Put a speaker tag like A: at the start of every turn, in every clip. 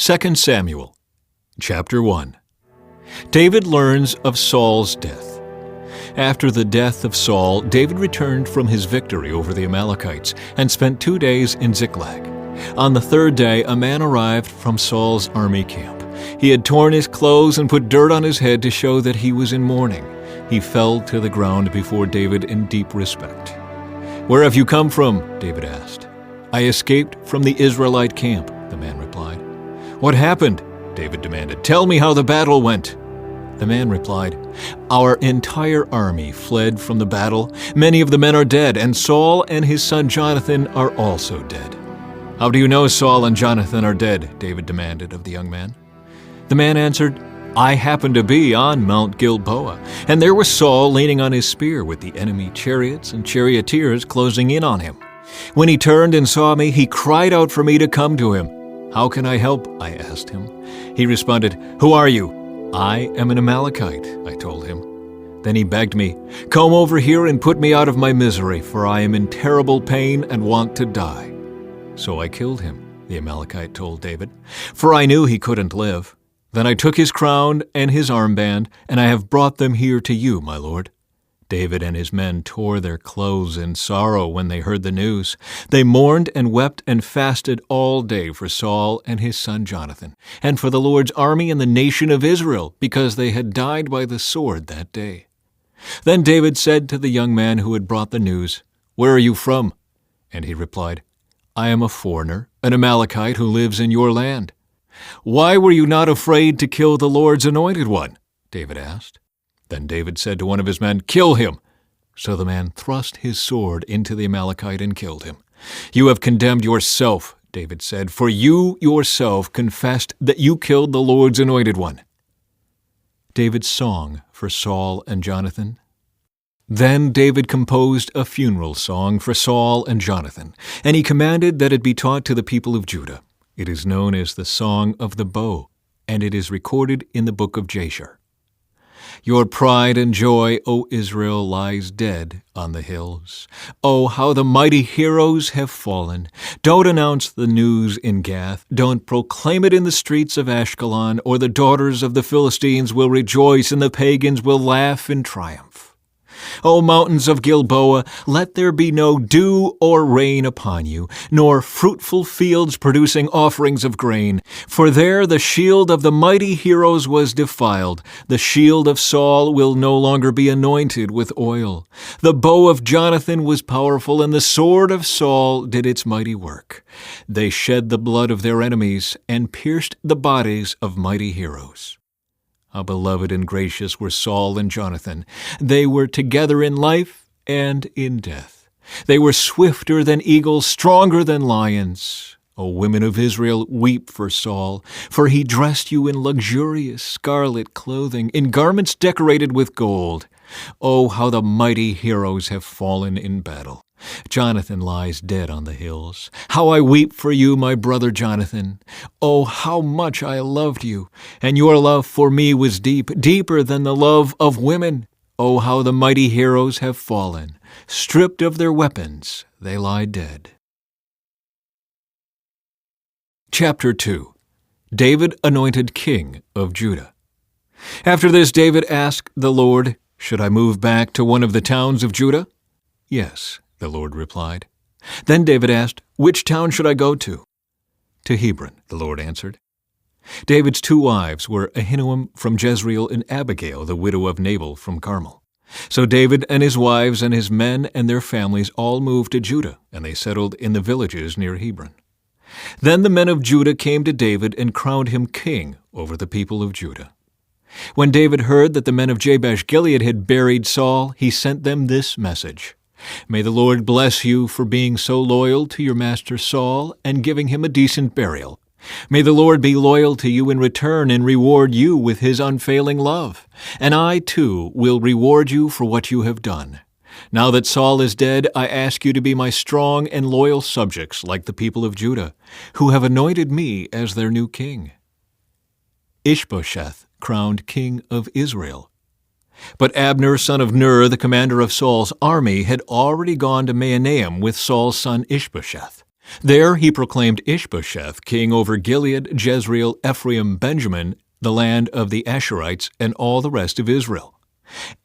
A: 2 Samuel, chapter 1. David learns of Saul's death. After the death of Saul, David returned from his victory over the Amalekites and spent 2 days in Ziklag. On the third day, a man arrived from Saul's army camp. He had torn his clothes and put dirt on his head to show that he was in mourning. He fell to the ground before David in deep respect. "Where have you come from?" David asked. "I escaped from the Israelite camp," the man replied. "What happened?" David demanded. "Tell me how the battle went." The man replied, "Our entire army fled from the battle. Many of the men are dead, and Saul and his son Jonathan are also dead." "How do you know Saul and Jonathan are dead?" David demanded of the young man. The man answered, "I happened to be on Mount Gilboa, and there was Saul leaning on his spear with the enemy chariots and charioteers closing in on him. When he turned and saw me, he cried out for me to come to him. 'How can I help?' I asked him. He responded, 'Who are you?' 'I am an Amalekite,' I told him. Then he begged me, 'Come over here and put me out of my misery, for I am in terrible pain and want to die.' So I killed him," the Amalekite told David, "for I knew he couldn't live. Then I took his crown and his armband, and I have brought them here to you, my lord." David and his men tore their clothes in sorrow when they heard the news. They mourned and wept and fasted all day for Saul and his son Jonathan, and for the Lord's army and the nation of Israel, because they had died by the sword that day. Then David said to the young man who had brought the news, "Where are you from?" And he replied, "I am a foreigner, an Amalekite who lives in your land." "Why were you not afraid to kill the Lord's anointed one?" David asked. Then David said to one of his men, "Kill him." So the man thrust his sword into the Amalekite and killed him. "You have condemned yourself," David said, "for you yourself confessed that you killed the Lord's anointed one." David's song for Saul and Jonathan. Then David composed a funeral song for Saul and Jonathan, and he commanded that it be taught to the people of Judah. It is known as the Song of the Bow, and it is recorded in the book of Jasher. "Your pride and joy, O Israel, lies dead on the hills. Oh, how the mighty heroes have fallen. Don't announce the news in Gath. Don't proclaim it in the streets of Ashkelon, or the daughters of the Philistines will rejoice and the pagans will laugh in triumph. O mountains of Gilboa, let there be no dew or rain upon you, nor fruitful fields producing offerings of grain. For there the shield of the mighty heroes was defiled. The shield of Saul will no longer be anointed with oil. The bow of Jonathan was powerful, and the sword of Saul did its mighty work. They shed the blood of their enemies and pierced the bodies of mighty heroes. How beloved and gracious were Saul and Jonathan. They were together in life and in death. They were swifter than eagles, stronger than lions. O women of Israel, weep for Saul, for he dressed you in luxurious scarlet clothing, in garments decorated with gold. Oh, how the mighty heroes have fallen in battle. Jonathan lies dead on the hills. How I weep for you, my brother Jonathan. Oh, how much I loved you, and your love for me was deep, deeper than the love of women. Oh, how the mighty heroes have fallen. Stripped of their weapons, they lie dead." Chapter 2. David anointed king of Judah. After this, David asked the Lord, "Should I move back to one of the towns of Judah?" "Yes," the Lord replied. Then David asked, "Which town should I go to?" "To Hebron," the Lord answered. David's 2 wives were Ahinoam from Jezreel and Abigail, the widow of Nabal from Carmel. So David and his wives and his men and their families all moved to Judah, and they settled in the villages near Hebron. Then the men of Judah came to David and crowned him king over the people of Judah. When David heard that the men of Jabesh Gilead had buried Saul, he sent them this message: "May the Lord bless you for being so loyal to your master Saul and giving him a decent burial. May the Lord be loyal to you in return and reward you with his unfailing love. And I, too, will reward you for what you have done. Now that Saul is dead, I ask you to be my strong and loyal subjects like the people of Judah, who have anointed me as their new king." Ishbosheth crowned king of Israel. But Abner, son of Ner, the commander of Saul's army, had already gone to Mahanaim with Saul's son Ishbosheth. There he proclaimed Ishbosheth king over Gilead, Jezreel, Ephraim, Benjamin, the land of the Asherites, and all the rest of Israel.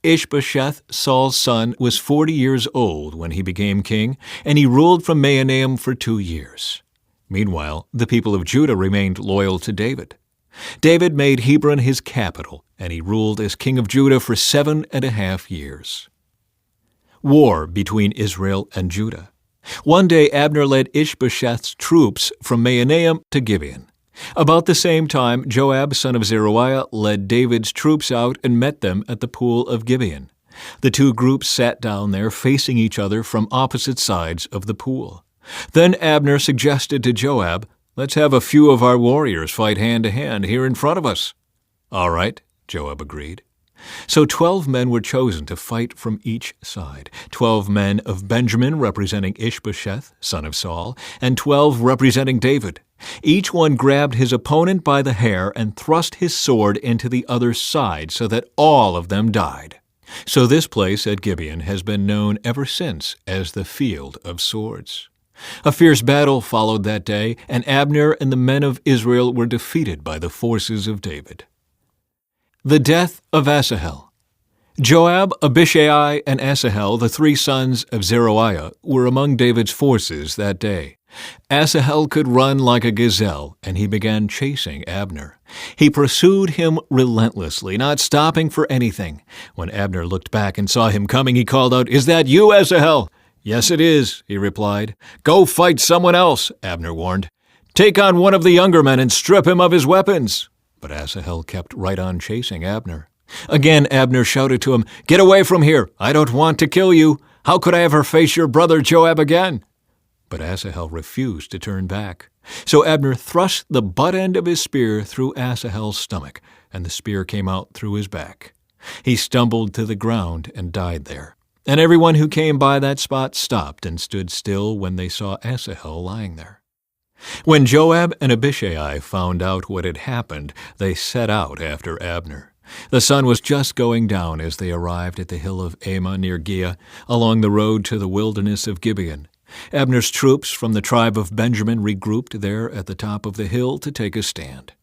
A: Ishbosheth, Saul's son, was 40 years old when he became king, and he ruled from Mahanaim for 2 years. Meanwhile, the people of Judah remained loyal to David. David made Hebron his capital, and he ruled as king of Judah for 7.5 years. War between Israel and Judah. One day Abner led Ishbosheth's troops from Mahanaim to Gibeon. About the same time, Joab, son of Zeruiah, led David's troops out and met them at the pool of Gibeon. The two groups sat down there facing each other from opposite sides of the pool. Then Abner suggested to Joab, "Let's have a few of our warriors fight hand to hand here in front of us." "All right," Joab agreed. So 12 men were chosen to fight from each side, 12 men of Benjamin representing Ishbosheth, son of Saul, and 12 representing David. Each one grabbed his opponent by the hair and thrust his sword into the other's side so that all of them died. So this place at Gibeon has been known ever since as the Field of Swords. A fierce battle followed that day, and Abner and the men of Israel were defeated by the forces of David. The death of Asahel. Joab, Abishai, and Asahel, the 3 sons of Zeruiah, were among David's forces that day. Asahel could run like a gazelle, and he began chasing Abner. He pursued him relentlessly, not stopping for anything. When Abner looked back and saw him coming, he called out, "Is that you, Asahel?" "Yes, it is," he replied. "Go fight someone else," Abner warned. "Take on one of the younger men and strip him of his weapons." But Asahel kept right on chasing Abner. Again Abner shouted to him, "Get away from here! I don't want to kill you! How could I ever face your brother Joab again?" But Asahel refused to turn back. So Abner thrust the butt end of his spear through Asahel's stomach, and the spear came out through his back. He stumbled to the ground and died there. And everyone who came by that spot stopped and stood still when they saw Asahel lying there. When Joab and Abishai found out what had happened, they set out after Abner. The sun was just going down as they arrived at the hill of Ammah near Giah, along the road to the wilderness of Gibeon. Abner's troops from the tribe of Benjamin regrouped there at the top of the hill to take a stand.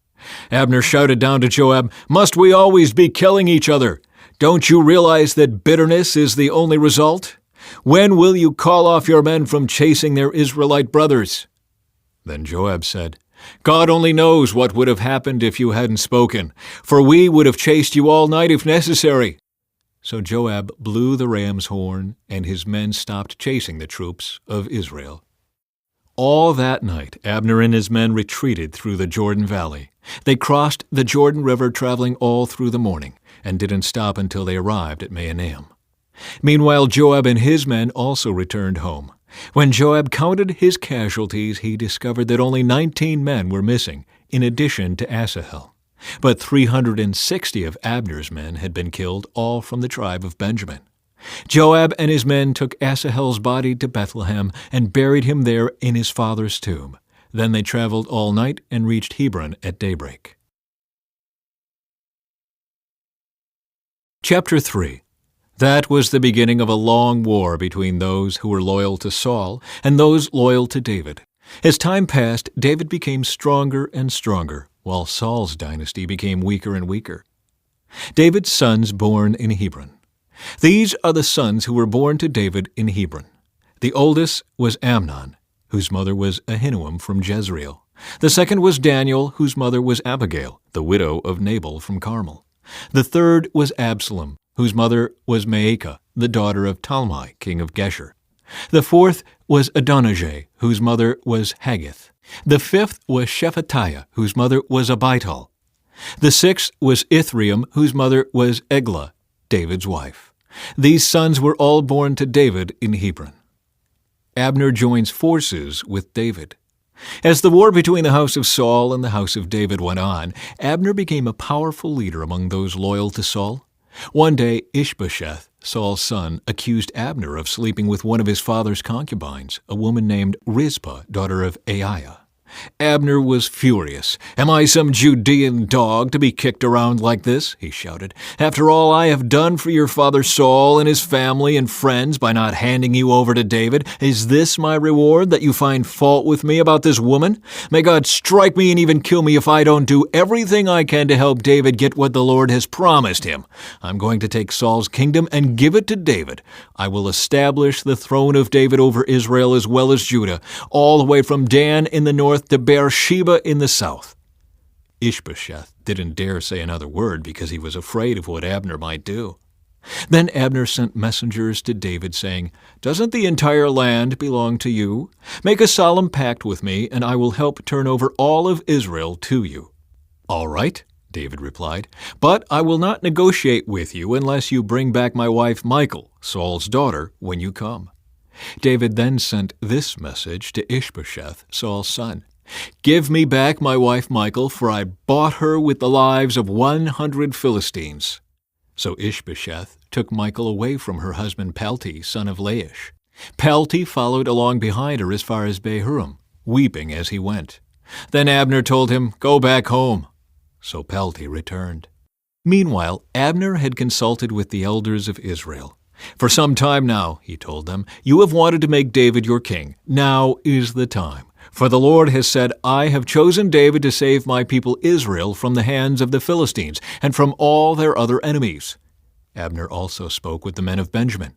A: Abner shouted down to Joab, "Must we always be killing each other? Don't you realize that bitterness is the only result? When will you call off your men from chasing their Israelite brothers?" Then Joab said, "God only knows what would have happened if you hadn't spoken, for we would have chased you all night if necessary." So Joab blew the ram's horn, and his men stopped chasing the troops of Israel. All that night Abner and his men retreated through the Jordan Valley. They crossed the Jordan River traveling all through the morning, and didn't stop until they arrived at Mahanaim. Meanwhile Joab and his men also returned home. When Joab counted his casualties, he discovered that only 19 men were missing, in addition to Asahel. But 360 of Abner's men had been killed, all from the tribe of Benjamin. Joab and his men took Asahel's body to Bethlehem and buried him there in his father's tomb. Then they traveled all night and reached Hebron at daybreak. Chapter 3. That was the beginning of a long war between those who were loyal to Saul and those loyal to David. As time passed, David became stronger and stronger, while Saul's dynasty became weaker and weaker. David's sons born in Hebron. These are the sons who were born to David in Hebron. The oldest was Amnon, whose mother was Ahinoam from Jezreel. The second was Daniel, whose mother was Abigail, the widow of Nabal from Carmel. The third was Absalom, whose mother was Maacah, the daughter of Talmai, king of Geshur. The fourth was Adonijah, whose mother was Haggith. The fifth was Shephatiah, whose mother was Abital. The sixth was Ithream, whose mother was Eglah, David's wife. These sons were all born to David in Hebron. Abner joins forces with David. As the war between the house of Saul and the house of David went on, Abner became a powerful leader among those loyal to Saul. One day, Ishbosheth, Saul's son, accused Abner of sleeping with one of his father's concubines, a woman named Rizpah, daughter of Aiah. Abner was furious. "Am I some Judean dog to be kicked around like this?" he shouted. "After all I have done for your father Saul and his family and friends by not handing you over to David, is this my reward, that you find fault with me about this woman? May God strike me and even kill me if I don't do everything I can to help David get what the Lord has promised him. I'm going to take Saul's kingdom and give it to David. I will establish the throne of David over Israel as well as Judah, all the way from Dan in the north to Beersheba in the south." Ishbosheth didn't dare say another word because he was afraid of what Abner might do. Then Abner sent messengers to David, saying, "Doesn't the entire land belong to you? Make a solemn pact with me, and I will help turn over all of Israel to you." "All right," David replied, "but I will not negotiate with you unless you bring back my wife Michal, Saul's daughter, when you come." David then sent this message to Ishbosheth, Saul's son: "Give me back my wife Michal, for I bought her with the lives of 100 Philistines." So Ishbosheth took Michal away from her husband Palti, son of Laish. Palti followed along behind her as far as Bahurim, weeping as he went. Then Abner told him, "Go back home." So Palti returned. Meanwhile, Abner had consulted with the elders of Israel. "For some time now," he told them, "you have wanted to make David your king. Now is the time. For the Lord has said, I have chosen David to save my people Israel from the hands of the Philistines and from all their other enemies." Abner also spoke with the men of Benjamin.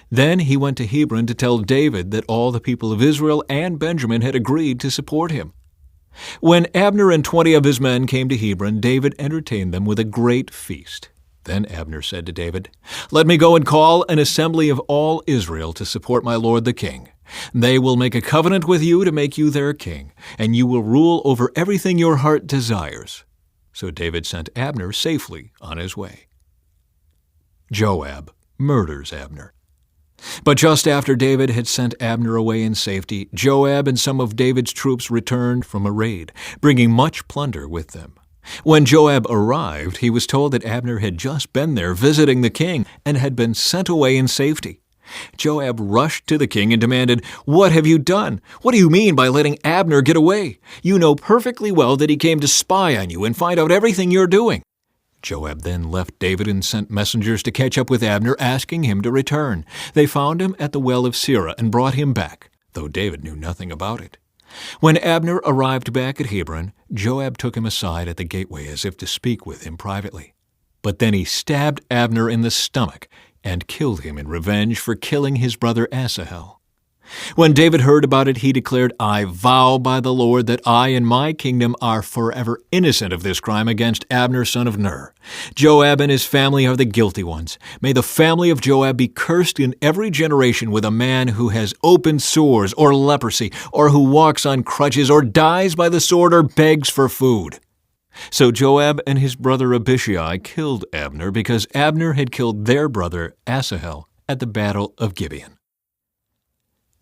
A: Then he went to Hebron to tell David that all the people of Israel and Benjamin had agreed to support him. When Abner and 20 of his men came to Hebron, David entertained them with a great feast. Then Abner said to David, "Let me go and call an assembly of all Israel to support my lord the king. They will make a covenant with you to make you their king, and you will rule over everything your heart desires." So David sent Abner safely on his way. Joab murders Abner. But just after David had sent Abner away in safety, Joab and some of David's troops returned from a raid, bringing much plunder with them. When Joab arrived, he was told that Abner had just been there visiting the king and had been sent away in safety. Joab rushed to the king and demanded, "What have you done? What do you mean by letting Abner get away? You know perfectly well that he came to spy on you and find out everything you're doing." Joab then left David and sent messengers to catch up with Abner, asking him to return. They found him at the well of Sirah and brought him back, though David knew nothing about it. When Abner arrived back at Hebron, Joab took him aside at the gateway as if to speak with him privately. But then he stabbed Abner in the stomach and killed him in revenge for killing his brother Asahel. When David heard about it, he declared, "I vow by the Lord that I and my kingdom are forever innocent of this crime against Abner son of Ner. Joab and his family are the guilty ones. May the family of Joab be cursed in every generation with a man who has open sores or leprosy, or who walks on crutches, or dies by the sword, or begs for food." So Joab and his brother Abishai killed Abner because Abner had killed their brother Asahel at the battle of Gibeon.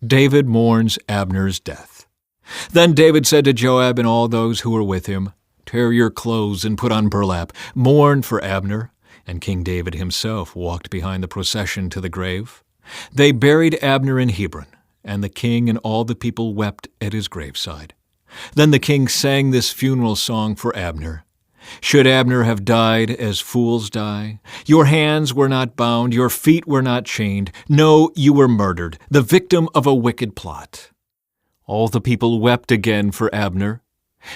A: David mourns Abner's death. Then David said to Joab and all those who were with him, "Tear your clothes and put on burlap. Mourn for Abner." And King David himself walked behind the procession to the grave. They buried Abner in Hebron, and the king and all the people wept at his graveside. Then the king sang this funeral song for Abner. "Should Abner have died as fools die? Your hands were not bound, your feet were not chained. No, you were murdered, the victim of a wicked plot." All the people wept again for Abner.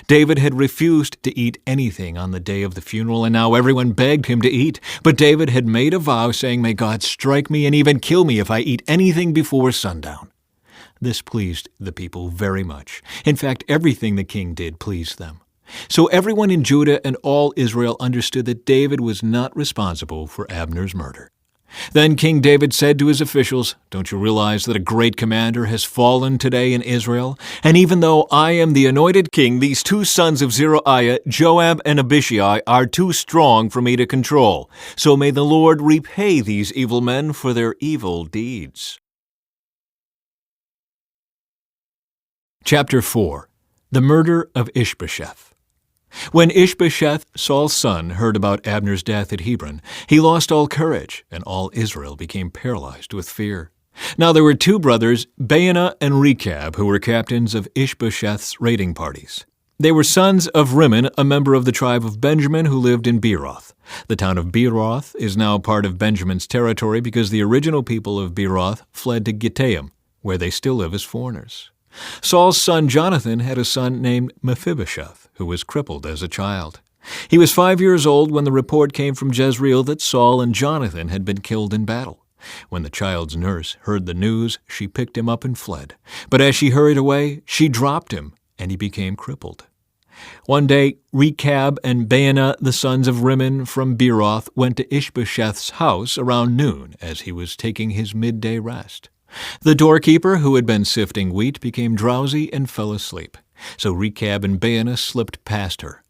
A: David had refused to eat anything on the day of the funeral, and now everyone begged him to eat. But David had made a vow, saying, "May God strike me and even kill me if I eat anything before sundown." This pleased the people very much. In fact, everything the king did pleased them. So everyone in Judah and all Israel understood that David was not responsible for Abner's murder. Then King David said to his officials, "Don't you realize that a great commander has fallen today in Israel? And even though I am the anointed king, these 2 sons of Zeruiah, Joab and Abishai, are too strong for me to control. So may the Lord repay these evil men for their evil deeds." Chapter 4. The Murder of Ishbosheth. When Ishbosheth, Saul's son, heard about Abner's death at Hebron, he lost all courage, and all Israel became paralyzed with fear. Now there were two brothers, Baanah and Rechab, who were captains of Ishbosheth's raiding parties. They were sons of Rimmon, a member of the tribe of Benjamin who lived in Beeroth. The town of Beeroth is now part of Benjamin's territory because the original people of Beeroth fled to Gittaim, where they still live as foreigners. Saul's son Jonathan had a son named Mephibosheth, who was crippled as a child. He was 5 years old when the report came from Jezreel that Saul and Jonathan had been killed in battle. When the child's nurse heard the news, she picked him up and fled. But as she hurried away, she dropped him, and he became crippled. One day, Rechab and Baanah, the sons of Rimmon from Beeroth, went to Ishbosheth's house around noon as he was taking his midday rest. The doorkeeper, who had been sifting wheat, became drowsy and fell asleep. So Rechab and Baanah slipped past her.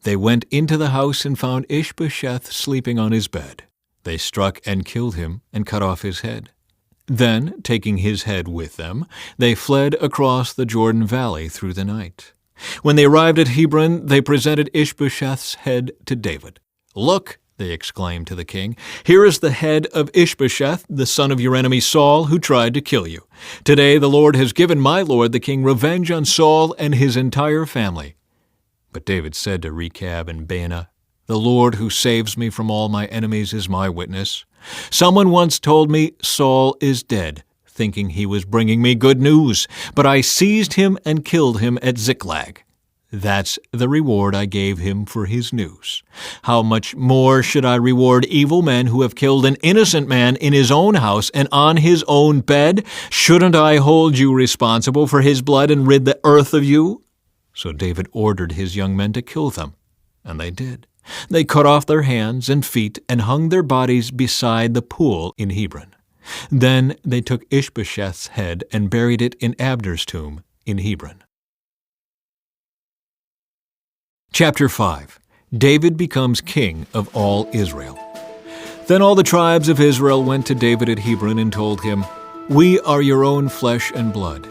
A: They went into the house and found Ishbosheth sleeping on his bed. They struck and killed him and cut off his head. Then, taking his head with them, they fled across the Jordan Valley through the night. When they arrived at Hebron, they presented Ishbosheth's head to David. "Look," they exclaimed to the king, "here is the head of Ishbosheth, the son of your enemy Saul, who tried to kill you. Today the Lord has given my lord the king revenge on Saul and his entire family." But David said to Rechab and Baanah, "The Lord who saves me from all my enemies is my witness. Someone once told me Saul is dead, thinking he was bringing me good news, but I seized him and killed him at Ziklag. That's the reward I gave him for his news. How much more should I reward evil men who have killed an innocent man in his own house and on his own bed? Shouldn't I hold you responsible for his blood and rid the earth of you?" So David ordered his young men to kill them, and they did. They cut off their hands and feet and hung their bodies beside the pool in Hebron. Then they took Ishbosheth's head and buried it in Abner's tomb in Hebron. Chapter 5. David becomes king of all Israel. Then all the tribes of Israel went to David at Hebron and told him, "We are your own flesh and blood.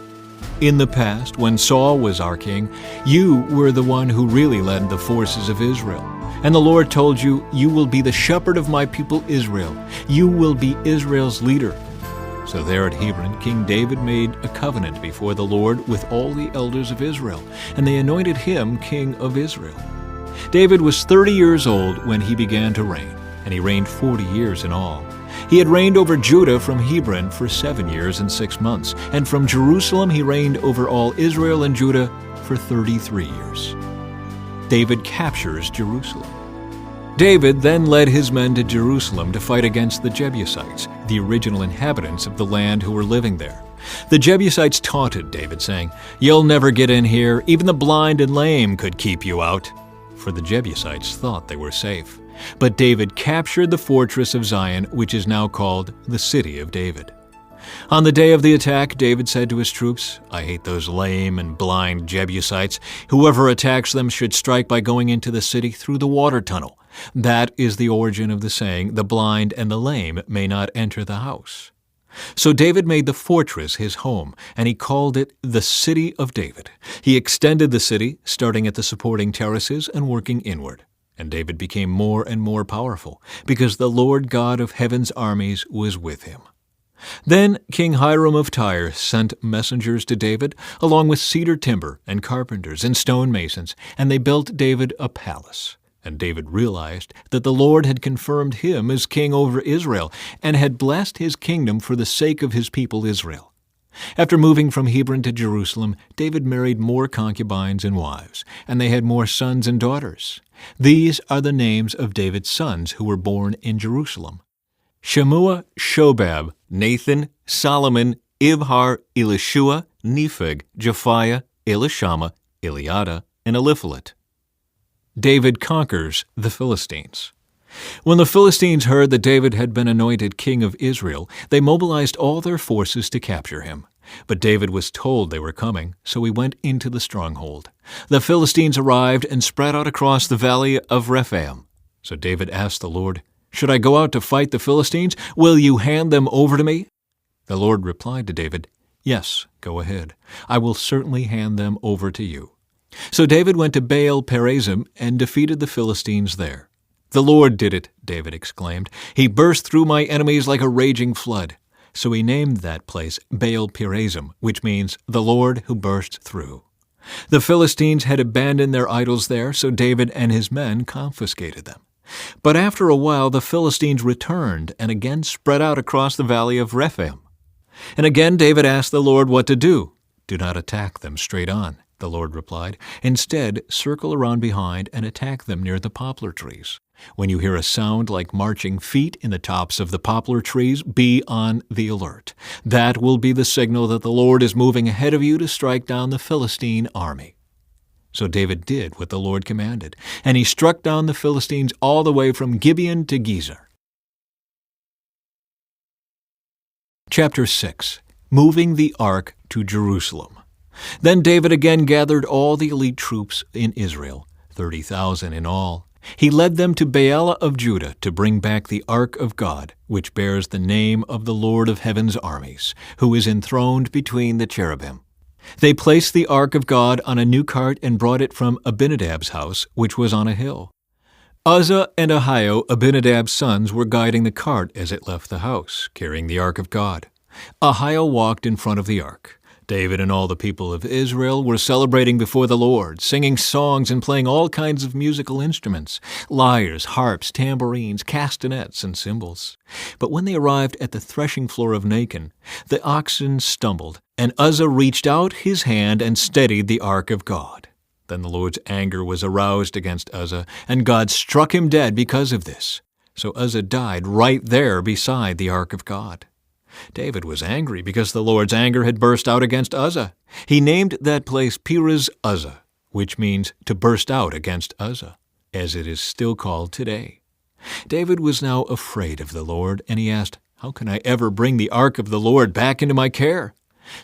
A: In the past, when Saul was our king, you were the one who really led the forces of Israel. And the Lord told you, 'You will be the shepherd of my people Israel. You will be Israel's leader.' So there at Hebron, King David made a covenant before the Lord with all the elders of Israel, and they anointed him king of Israel. David was 30 years old when he began to reign, and he reigned 40 years in all. He had reigned over Judah from Hebron for 7 years and 6 months, and from Jerusalem he reigned over all Israel and Judah for 33 years. David captures Jerusalem. David then led his men to Jerusalem to fight against the Jebusites, the original inhabitants of the land who were living there. The Jebusites taunted David, saying, "You'll never get in here. Even the blind and lame could keep you out." For the Jebusites thought they were safe. But David captured the fortress of Zion, which is now called the City of David. On the day of the attack, David said to his troops, "I hate those lame and blind Jebusites. Whoever attacks them should strike by going into the city through the water tunnel." That is the origin of the saying, "The blind and the lame may not enter the house." So David made the fortress his home, and he called it the City of David. He extended the city, starting at the supporting terraces and working inward. And David became more and more powerful, because the Lord God of heaven's armies was with him. Then King Hiram of Tyre sent messengers to David, along with cedar timber and carpenters and stonemasons, and they built David a palace. And David realized that the Lord had confirmed him as king over Israel and had blessed his kingdom for the sake of his people Israel. After moving from Hebron to Jerusalem, David married more concubines and wives, and they had more sons and daughters. These are the names of David's sons who were born in Jerusalem: Shemua, Shobab, Nathan, Solomon, Ibhar, Elishua, Nepheg, Japhiah, Elishama, Eliada, and Eliphalet. David conquers the Philistines. When the Philistines heard that David had been anointed king of Israel, they mobilized all their forces to capture him. But David was told they were coming, so he went into the stronghold. The Philistines arrived and spread out across the valley of Rephaim. So David asked the Lord, "Should I go out to fight the Philistines? Will you hand them over to me?" The Lord replied to David, "Yes, go ahead. I will certainly hand them over to you." So David went to Baal Perazim and defeated the Philistines there. "The Lord did it," David exclaimed. "He burst through my enemies like a raging flood. So he named that place Baal-perazim, which means the Lord who bursts through. The Philistines had abandoned their idols there, so David and his men confiscated them. But after a while the Philistines returned and again spread out across the valley of Rephaim. And again David asked the Lord what to do. "Do not attack them straight on," the Lord replied. "Instead, circle around behind and attack them near the poplar trees. When you hear a sound like marching feet in the tops of the poplar trees, be on the alert. That will be the signal that the Lord is moving ahead of you to strike down the Philistine army." So David did what the Lord commanded, and he struck down the Philistines all the way from Gibeon to Gezer. Chapter 6. Moving the Ark to Jerusalem. Then David again gathered all the elite troops in Israel, 30,000 in all. He led them to Baalah of Judah to bring back the Ark of God, which bears the name of the Lord of heaven's armies, who is enthroned between the cherubim. They placed the Ark of God on a new cart and brought it from Abinadab's house, which was on a hill. Uzzah and Ahio, Abinadab's sons, were guiding the cart as it left the house, carrying the Ark of God. Ahio walked in front of the Ark. David and all the people of Israel were celebrating before the Lord, singing songs and playing all kinds of musical instruments, lyres, harps, tambourines, castanets, and cymbals. But when they arrived at the threshing floor of Nacon, the oxen stumbled, and Uzzah reached out his hand and steadied the Ark of God. Then the Lord's anger was aroused against Uzzah, and God struck him dead because of this. So Uzzah died right there beside the Ark of God. David was angry because the Lord's anger had burst out against Uzzah. He named that place Perez Uzzah, which means to burst out against Uzzah, as it is still called today. David was now afraid of the Lord, and he asked, "How can I ever bring the Ark of the Lord back into my care?"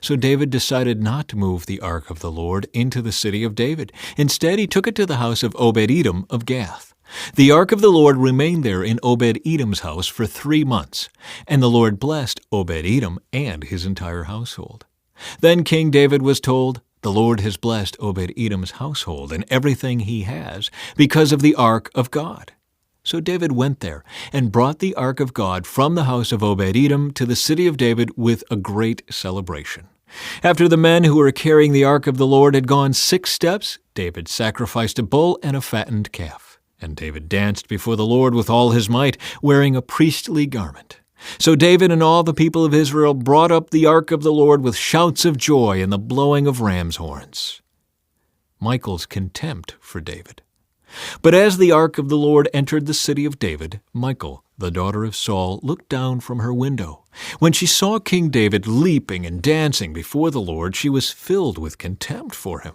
A: So David decided not to move the Ark of the Lord into the city of David. Instead, he took it to the house of Obed-Edom of Gath. The Ark of the Lord remained there in Obed-Edom's house for 3 months, and the Lord blessed Obed-Edom and his entire household. Then King David was told, "The Lord has blessed Obed-Edom's household and everything he has because of the Ark of God." So David went there and brought the Ark of God from the house of Obed-Edom to the city of David with a great celebration. After the men who were carrying the Ark of the Lord had gone 6 steps, David sacrificed a bull and a fattened calf. And David danced before the Lord with all his might, wearing a priestly garment. So David and all the people of Israel brought up the Ark of the Lord with shouts of joy and the blowing of ram's horns. Michal's contempt for David. But as the Ark of the Lord entered the city of David, Michal, the daughter of Saul, looked down from her window. When she saw King David leaping and dancing before the Lord, she was filled with contempt for him.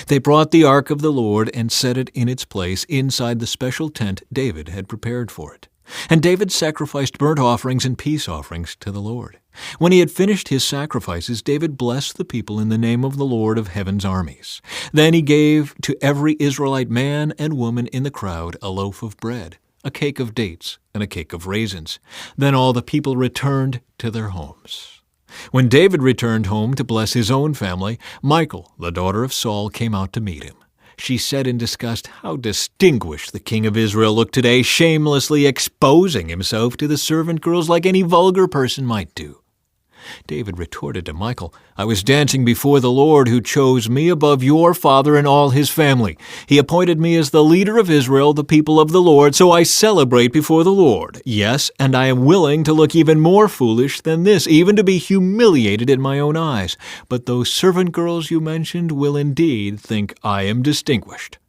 A: They brought the Ark of the Lord and set it in its place inside the special tent David had prepared for it. And David sacrificed burnt offerings and peace offerings to the Lord. When he had finished his sacrifices, David blessed the people in the name of the Lord of heaven's armies. Then he gave to every Israelite man and woman in the crowd a loaf of bread, a cake of dates, and a cake of raisins. Then all the people returned to their homes. When David returned home to bless his own family, Michal, the daughter of Saul, came out to meet him. She said in disgust, "How distinguished the king of Israel looked today, shamelessly exposing himself to the servant girls like any vulgar person might do." David retorted to Michal, "I was dancing before the Lord who chose me above your father and all his family. He appointed me as the leader of Israel, the people of the Lord, so I celebrate before the Lord. Yes, and I am willing to look even more foolish than this, even to be humiliated in my own eyes. But those servant girls you mentioned will indeed think I am distinguished."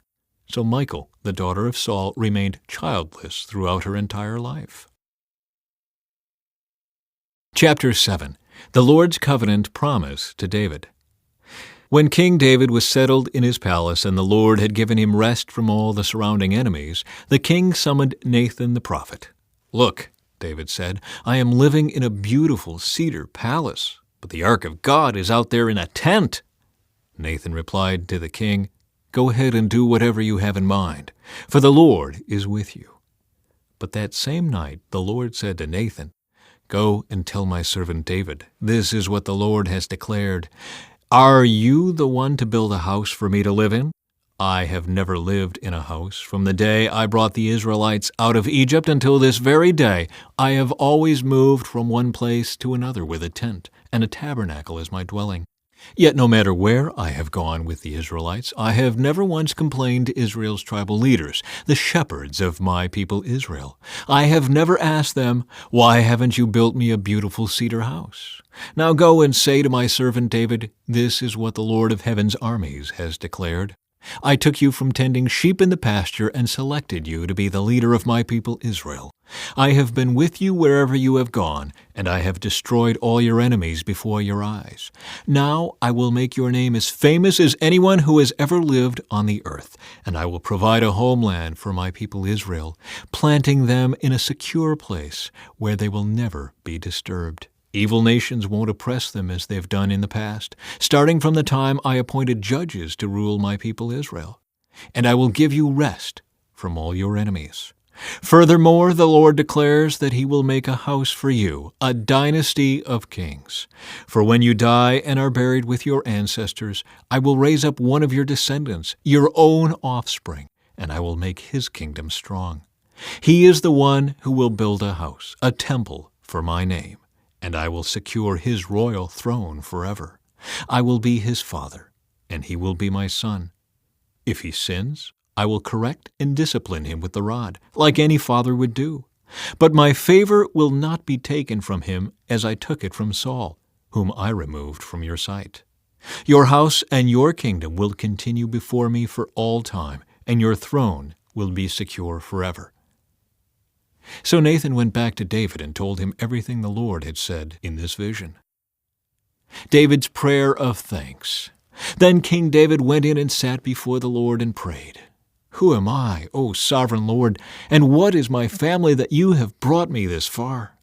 A: So Michal, the daughter of Saul, remained childless throughout her entire life. Chapter 7. The Lord's Covenant Promise to David. When King David was settled in his palace and the Lord had given him rest from all the surrounding enemies, the king summoned Nathan the prophet. "Look," David said, "I am living in a beautiful cedar palace, but the Ark of God is out there in a tent." Nathan replied to the king, "Go ahead and do whatever you have in mind, for the Lord is with you." But that same night the Lord said to Nathan, "Go and tell my servant David, this is what the Lord has declared. Are you the one to build a house for me to live in? I have never lived in a house. From the day I brought the Israelites out of Egypt until this very day, I have always moved from one place to another with a tent and a tabernacle as my dwelling. Yet no matter where I have gone with the Israelites, I have never once complained to Israel's tribal leaders, the shepherds of my people Israel. I have never asked them, "Why haven't you built me a beautiful cedar house?" Now go and say to my servant David, "This is what the Lord of heaven's armies has declared. I took you from tending sheep in the pasture and selected you to be the leader of my people Israel. I have been with you wherever you have gone, and I have destroyed all your enemies before your eyes. Now I will make your name as famous as anyone who has ever lived on the earth, and I will provide a homeland for my people Israel, planting them in a secure place where they will never be disturbed. Evil nations won't oppress them as they've done in the past, starting from the time I appointed judges to rule my people Israel. And I will give you rest from all your enemies. Furthermore, the Lord declares that He will make a house for you, a dynasty of kings. For when you die and are buried with your ancestors, I will raise up one of your descendants, your own offspring, and I will make his kingdom strong. He is the one who will build a house, a temple for my name, and I will secure his royal throne forever. I will be his father, and he will be my son. If he sins, I will correct and discipline him with the rod, like any father would do. But my favor will not be taken from him as I took it from Saul, whom I removed from your sight. Your house and your kingdom will continue before me for all time, and your throne will be secure forever." So Nathan went back to David and told him everything the Lord had said in this vision. David's prayer of thanks. Then King David went in and sat before the Lord and prayed. "Who am I, O sovereign Lord, and what is my family that you have brought me this far?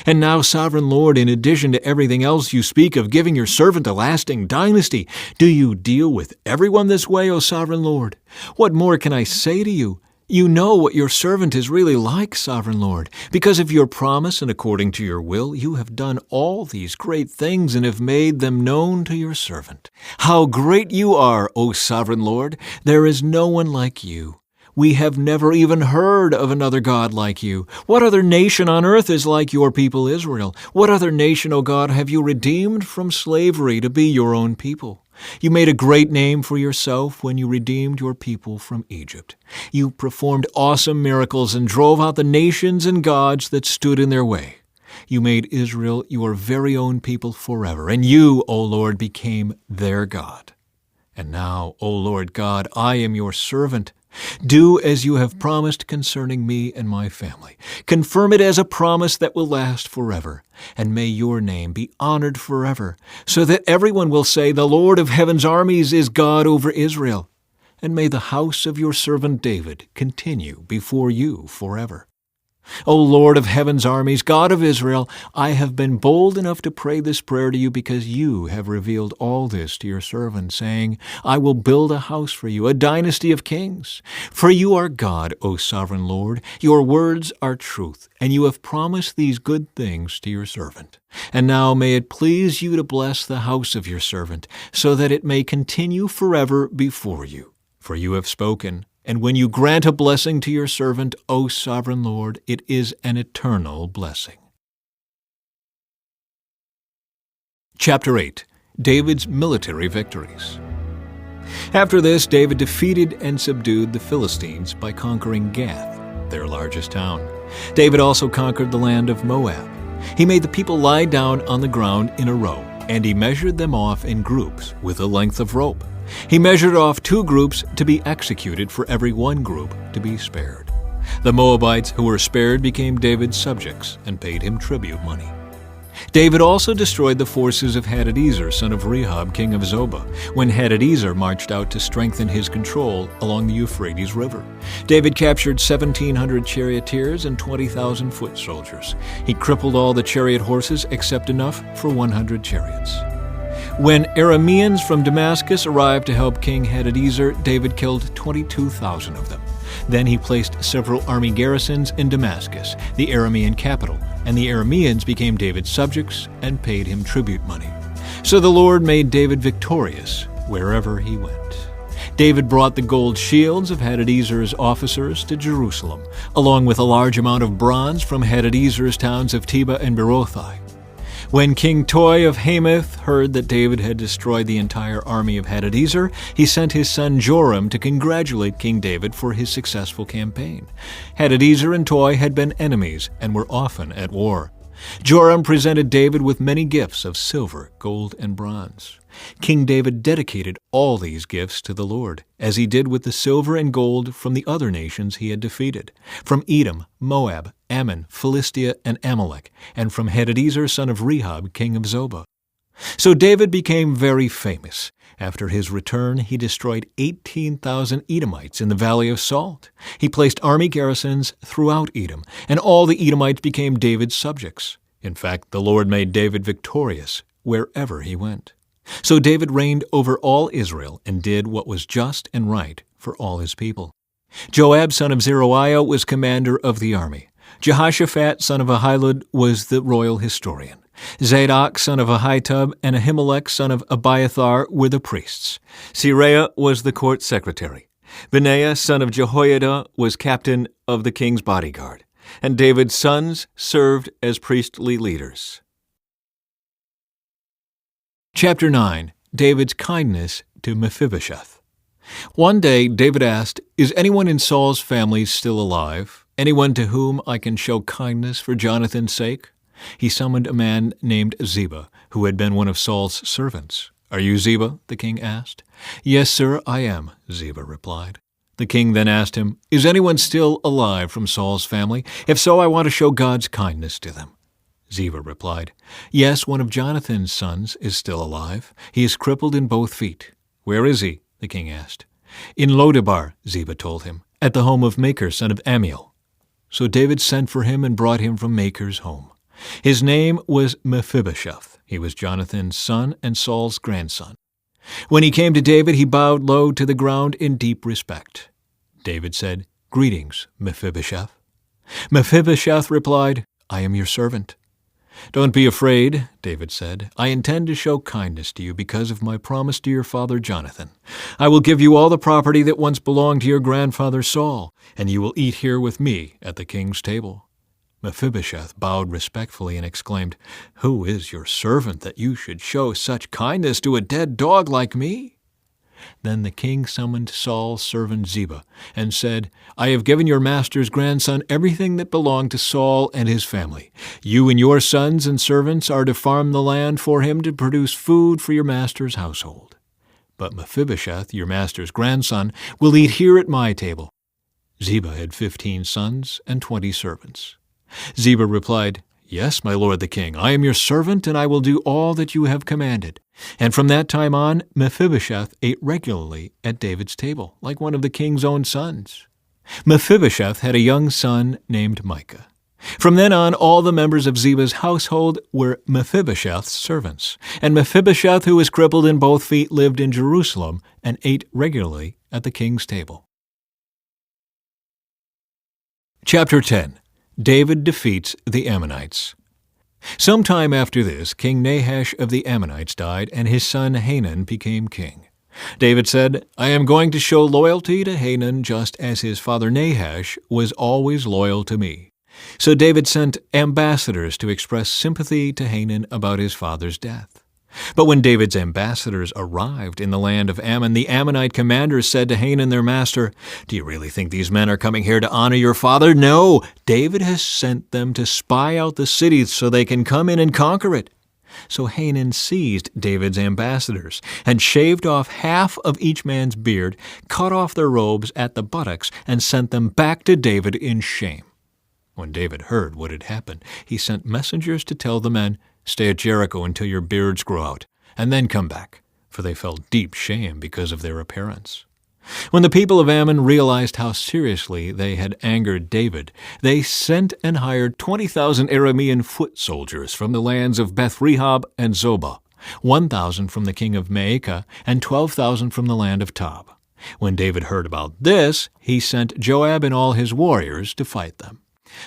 A: And now, sovereign Lord, in addition to everything else you speak of giving your servant a lasting dynasty, do you deal with everyone this way, O sovereign Lord? What more can I say to you? You know what your servant is really like, sovereign Lord. Because of your promise and according to your will, you have done all these great things and have made them known to your servant. How great you are, O sovereign Lord! There is no one like you. We have never even heard of another God like you. What other nation on earth is like your people Israel? What other nation, O God, have you redeemed from slavery to be your own people? You made a great name for yourself when you redeemed your people from Egypt. You performed awesome miracles and drove out the nations and gods that stood in their way. You made Israel your very own people forever, and you, O Lord, became their God. And now, O Lord God, I am your servant. Do as you have promised concerning me and my family. Confirm it as a promise that will last forever, and may your name be honored forever, so that everyone will say, the Lord of heaven's armies is God over Israel. And may the house of your servant David continue before you forever. O Lord of heaven's armies, God of Israel, I have been bold enough to pray this prayer to you because you have revealed all this to your servant, saying, I will build a house for you, a dynasty of kings. For you are God, O sovereign Lord. Your words are truth, and you have promised these good things to your servant. And now may it please you to bless the house of your servant, so that it may continue forever before you. For you have spoken, and when you grant a blessing to your servant, O sovereign Lord, it is an eternal blessing. Chapter 8. David's military victories. After this, David defeated and subdued the Philistines by conquering Gath, their largest town. David also conquered the land of Moab. He made the people lie down on the ground in a row, and he measured them off in groups with a length of rope. He measured off 2 groups to be executed for every 1 group to be spared. The Moabites who were spared became David's subjects and paid him tribute money. David also destroyed the forces of Hadadezer, son of Rehob, king of Zobah, when Hadadezer marched out to strengthen his control along the Euphrates River. David captured 1,700 charioteers and 20,000 foot soldiers. He crippled all the chariot horses except enough for 100 chariots. When Arameans from Damascus arrived to help King Hadadezer, David killed 22,000 of them. Then he placed several army garrisons in Damascus, the Aramean capital, and the Arameans became David's subjects and paid him tribute money. So the Lord made David victorious wherever he went. David brought the gold shields of Hadadezer's officers to Jerusalem, along with a large amount of bronze from Hadadezer's towns of Teba and Berothai. When King Toi of Hamath heard that David had destroyed the entire army of Hadadezer, he sent his son Joram to congratulate King David for his successful campaign. Hadadezer and Toi had been enemies and were often at war. Joram presented David with many gifts of silver, gold, and bronze. King David dedicated all these gifts to the Lord, as he did with the silver and gold from the other nations he had defeated, from Edom, Moab, Ammon, Philistia, and Amalek, and from Hadadezer son of Rehob, king of Zobah. So David became very famous. After his return, he destroyed 18,000 Edomites in the Valley of Salt. He placed army garrisons throughout Edom, and all the Edomites became David's subjects. In fact, the Lord made David victorious wherever he went. So David reigned over all Israel and did what was just and right for all his people. Joab, son of Zeruiah, was commander of the army. Jehoshaphat, son of Ahilud, was the royal historian. Zadok, son of Ahitub, and Ahimelech, son of Abiathar, were the priests. Seraiah was the court secretary. Benaiah, son of Jehoiada, was captain of the king's bodyguard. And David's sons served as priestly leaders. Chapter 9. David's kindness to Mephibosheth. One day David asked, "Is anyone in Saul's family still alive? Anyone to whom I can show kindness for Jonathan's sake?" He summoned a man named Ziba, who had been one of Saul's servants. "Are you Ziba?" the king asked. "Yes, sir, I am," Ziba replied. The king then asked him, "Is anyone still alive from Saul's family? If so, I want to show God's kindness to them." Ziba replied, "Yes, one of Jonathan's sons is still alive. He is crippled in both feet." "Where is he?" the king asked. "In Lodebar," Ziba told him, "at the home of Machir, son of Ammiel." So David sent for him and brought him from Machir's home. His name was Mephibosheth. He was Jonathan's son and Saul's grandson. When he came to David, he bowed low to the ground in deep respect. David said, "Greetings, Mephibosheth." Mephibosheth replied, "I am your servant." "Don't be afraid," David said. "I intend to show kindness to you because of my promise to your father Jonathan. I will give you all the property that once belonged to your grandfather Saul, and you will eat here with me at the king's table." Mephibosheth bowed respectfully and exclaimed, "Who is your servant that you should show such kindness to a dead dog like me?" Then the king summoned Saul's servant Ziba and said, "I have given your master's grandson everything that belonged to Saul and his family. You and your sons and servants are to farm the land for him to produce food for your master's household. But Mephibosheth, your master's grandson, will eat here at my table." Ziba had 15 sons and 20 servants. Ziba replied, "Yes, my lord the king, I am your servant, and I will do all that you have commanded." And from that time on, Mephibosheth ate regularly at David's table, like one of the king's own sons. Mephibosheth had a young son named Micah. From then on, all the members of Ziba's household were Mephibosheth's servants. And Mephibosheth, who was crippled in both feet, lived in Jerusalem and ate regularly at the king's table. Chapter 10. David defeats the Ammonites. Some time after this, King Nahash of the Ammonites died, and his son Hanun became king. David said, "I am going to show loyalty to Hanun just as his father Nahash was always loyal to me." So David sent ambassadors to express sympathy to Hanun about his father's death. But when David's ambassadors arrived in the land of Ammon, the Ammonite commanders said to Hanun, their master, "Do you really think these men are coming here to honor your father? No, David has sent them to spy out the city so they can come in and conquer it." So Hanun seized David's ambassadors and shaved off half of each man's beard, cut off their robes at the buttocks, and sent them back to David in shame. When David heard what had happened, he sent messengers to tell the men, "Stay at Jericho until your beards grow out, and then come back," for they felt deep shame because of their appearance. When the people of Ammon realized how seriously they had angered David, they sent and hired 20,000 Aramean foot soldiers from the lands of Beth-rehob and Zobah, 1,000 from the king of Maacah, and 12,000 from the land of Tob. When David heard about this, he sent Joab and all his warriors to fight them.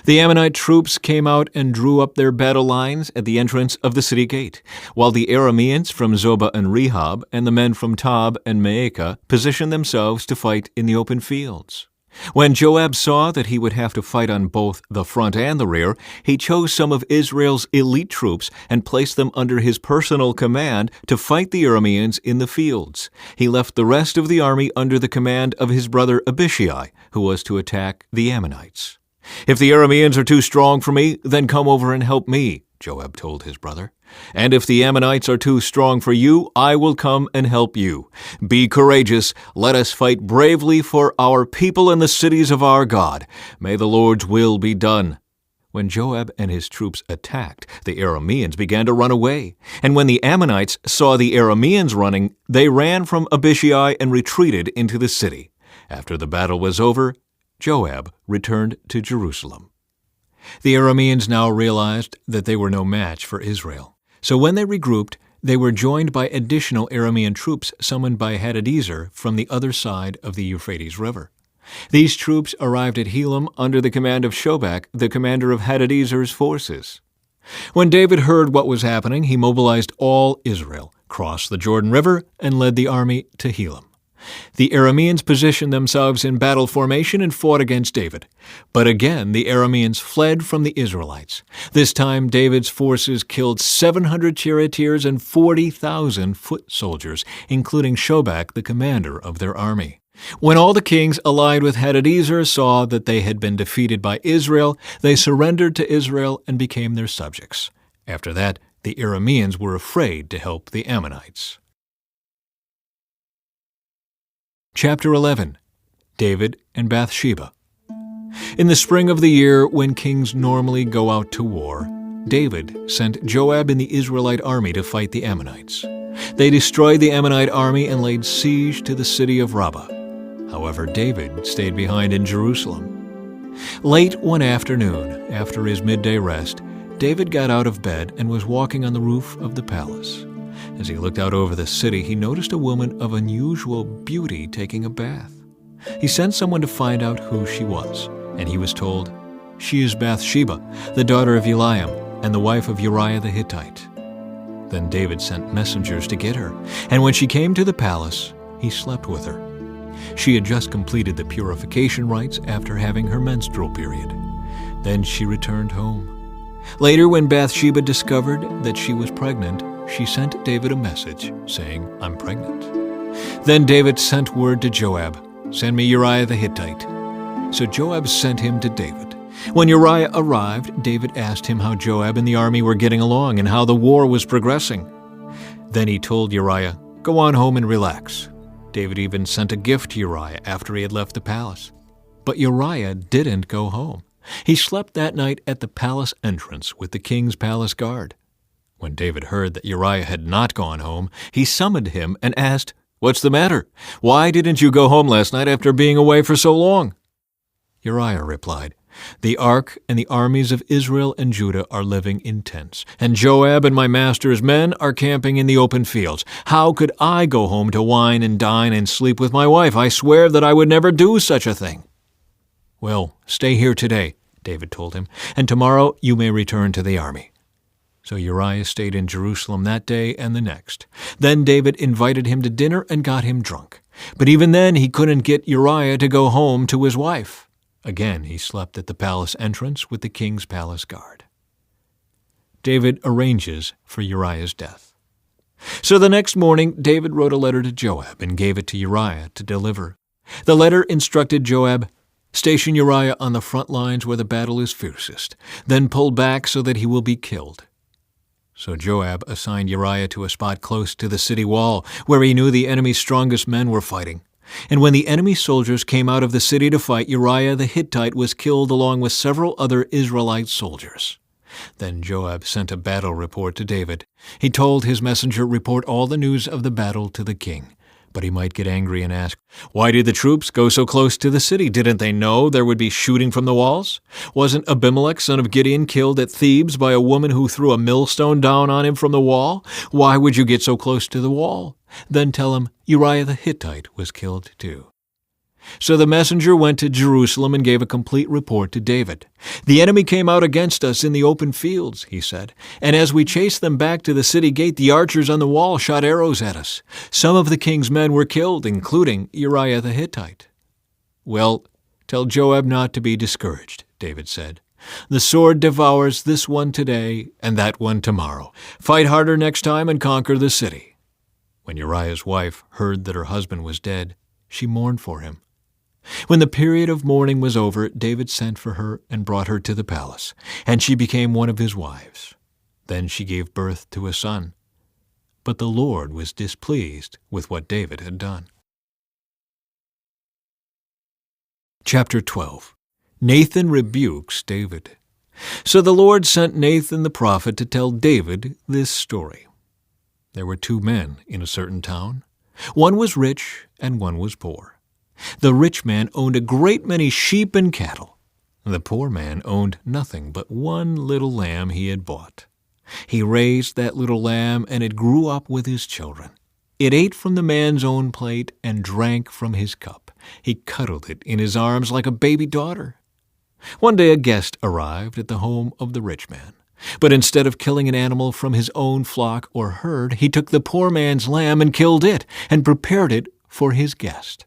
A: The Ammonite troops came out and drew up their battle lines at the entrance of the city gate, while the Arameans from Zobah and Rehob and the men from Tob and Maacah positioned themselves to fight in the open fields. When Joab saw that he would have to fight on both the front and the rear, he chose some of Israel's elite troops and placed them under his personal command to fight the Arameans in the fields. He left the rest of the army under the command of his brother Abishai, who was to attack the Ammonites. "If the Arameans are too strong for me, then come over and help me," Joab told his brother. "And if the Ammonites are too strong for you, I will come and help you. Be courageous. Let us fight bravely for our people and the cities of our God. May the Lord's will be done." When Joab and his troops attacked, the Arameans began to run away. And when the Ammonites saw the Arameans running, they ran from Abishai and retreated into the city. After the battle was over, Joab returned to Jerusalem. The Arameans now realized that they were no match for Israel. So when they regrouped, they were joined by additional Aramean troops summoned by Hadadezer from the other side of the Euphrates River. These troops arrived at Helam under the command of Shobak, the commander of Hadadezer's forces. When David heard what was happening, he mobilized all Israel, crossed the Jordan River, and led the army to Helam. The Arameans positioned themselves in battle formation and fought against David. But again the Arameans fled from the Israelites. This time David's forces killed 700 charioteers and 40,000 foot soldiers, including Shobak, the commander of their army. When all the kings allied with Hadadezer saw that they had been defeated by Israel, they surrendered to Israel and became their subjects. After that, the Arameans were afraid to help the Ammonites. Chapter 11. David and Bathsheba. In the spring of the year, when kings normally go out to war, David sent Joab and the Israelite army to fight the Ammonites. They destroyed the Ammonite army and laid siege to the city of Rabbah. However, David stayed behind in Jerusalem. Late one afternoon, after his midday rest, David got out of bed and was walking on the roof of the palace. As he looked out over the city, he noticed a woman of unusual beauty taking a bath. He sent someone to find out who she was, and he was told, "She is Bathsheba, the daughter of Eliam, and the wife of Uriah the Hittite." Then David sent messengers to get her, and when she came to the palace, he slept with her. She had just completed the purification rites after having her menstrual period. Then she returned home. Later, when Bathsheba discovered that she was pregnant, she sent David a message saying, "I'm pregnant." Then David sent word to Joab, "Send me Uriah the Hittite." So Joab sent him to David. When Uriah arrived, David asked him how Joab and the army were getting along and how the war was progressing. Then he told Uriah, "Go on home and relax." David even sent a gift to Uriah after he had left the palace. But Uriah didn't go home. He slept that night at the palace entrance with the king's palace guard. When David heard that Uriah had not gone home, he summoned him and asked, "What's the matter? Why didn't you go home last night after being away for so long?" Uriah replied, "The ark and the armies of Israel and Judah are living in tents, and Joab and my master's men are camping in the open fields. How could I go home to wine and dine and sleep with my wife? I swear that I would never do such a thing." "Well, stay here today," David told him, "and tomorrow you may return to the army." So Uriah stayed in Jerusalem that day and the next. Then David invited him to dinner and got him drunk. But even then he couldn't get Uriah to go home to his wife. Again he slept at the palace entrance with the king's palace guard. David arranges for Uriah's death. So the next morning David wrote a letter to Joab and gave it to Uriah to deliver. The letter instructed Joab, "Station Uriah on the front lines where the battle is fiercest, then pull back so that he will be killed." So Joab assigned Uriah to a spot close to the city wall, where he knew the enemy's strongest men were fighting. And when the enemy soldiers came out of the city to fight, Uriah the Hittite was killed along with several other Israelite soldiers. Then Joab sent a battle report to David. He told his messenger, "Report all the news of the battle to the king." But he might get angry and ask, "Why did the troops go so close to the city? Didn't they know there would be shooting from the walls? Wasn't Abimelech, son of Gideon, killed at Thebes by a woman who threw a millstone down on him from the wall? Why would you get so close to the wall?" Then tell him Uriah the Hittite was killed too. So the messenger went to Jerusalem and gave a complete report to David. "The enemy came out against us in the open fields," he said, "and as we chased them back to the city gate, the archers on the wall shot arrows at us. Some of the king's men were killed, including Uriah the Hittite." "Well, tell Joab not to be discouraged," David said. "The sword devours this one today and that one tomorrow. Fight harder next time and conquer the city." When Uriah's wife heard that her husband was dead, she mourned for him. When the period of mourning was over, David sent for her and brought her to the palace, and she became one of his wives. Then she gave birth to a son. But the Lord was displeased with what David had done. Chapter 12. Nathan rebukes David. So the Lord sent Nathan the prophet to tell David this story. There were 2 men in a certain town. One was rich and one was poor. The rich man owned a great many sheep and cattle. The poor man owned nothing but one little lamb he had bought. He raised that little lamb, and it grew up with his children. It ate from the man's own plate and drank from his cup. He cuddled it in his arms like a baby daughter. One day a guest arrived at the home of the rich man. But instead of killing an animal from his own flock or herd, he took the poor man's lamb and killed it and prepared it for his guest.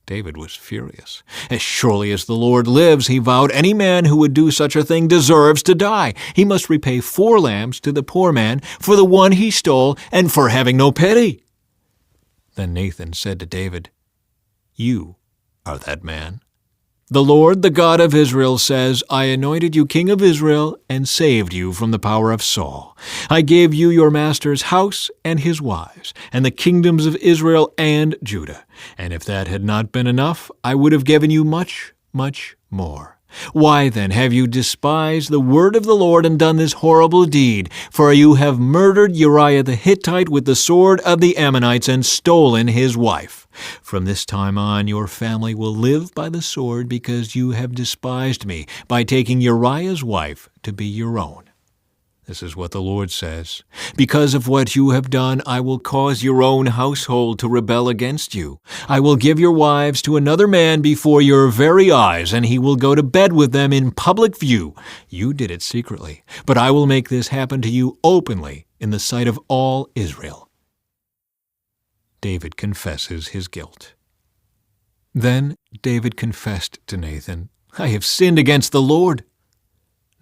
A: David was furious. "As surely as the Lord lives," he vowed, "any man who would do such a thing deserves to die. He must repay 4 lambs to the poor man for the one he stole and for having no pity." Then Nathan said to David, "You are that man. The Lord, the God of Israel, says, 'I anointed you king of Israel and saved you from the power of Saul. I gave you your master's house and his wives, and the kingdoms of Israel and Judah. And if that had not been enough, I would have given you much, much more. Why then have you despised the word of the Lord and done this horrible deed? For you have murdered Uriah the Hittite with the sword of the Ammonites and stolen his wife. From this time on your family will live by the sword because you have despised me by taking Uriah's wife to be your own.' This is what the Lord says. Because of what you have done, I will cause your own household to rebel against you. I will give your wives to another man before your very eyes, and he will go to bed with them in public view. You did it secretly, but I will make this happen to you openly in the sight of all Israel." David confesses his guilt. Then David confessed to Nathan, "I have sinned against the Lord."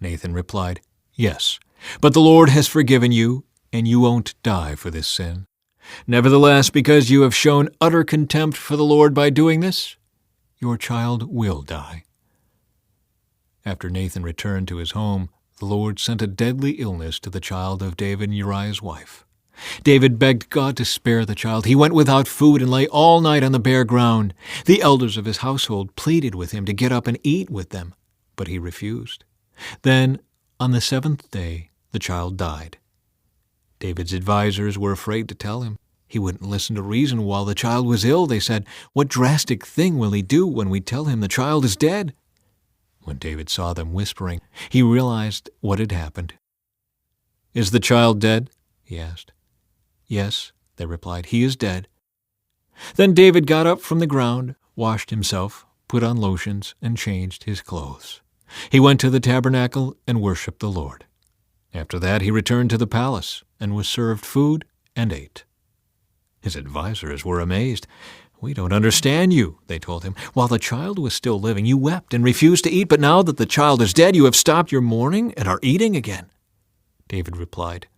A: Nathan replied, "Yes, but the Lord has forgiven you, and you won't die for this sin. Nevertheless, because you have shown utter contempt for the Lord by doing this, your child will die." After Nathan returned to his home, the Lord sent a deadly illness to the child of David and Uriah's wife. David begged God to spare the child. He went without food and lay all night on the bare ground. The elders of his household pleaded with him to get up and eat with them, but he refused. Then, on the 7th day, the child died. David's advisers were afraid to tell him. He wouldn't listen to reason while the child was ill. They said, "What drastic thing will he do when we tell him the child is dead?" When David saw them whispering, he realized what had happened. "Is the child dead?" he asked. "Yes," they replied, "he is dead." Then David got up from the ground, washed himself, put on lotions, and changed his clothes. He went to the tabernacle and worshipped the Lord. After that he returned to the palace and was served food and ate. His advisers were amazed. "We don't understand you," they told him. "While the child was still living, you wept and refused to eat, but now that the child is dead, you have stopped your mourning and are eating again." David replied,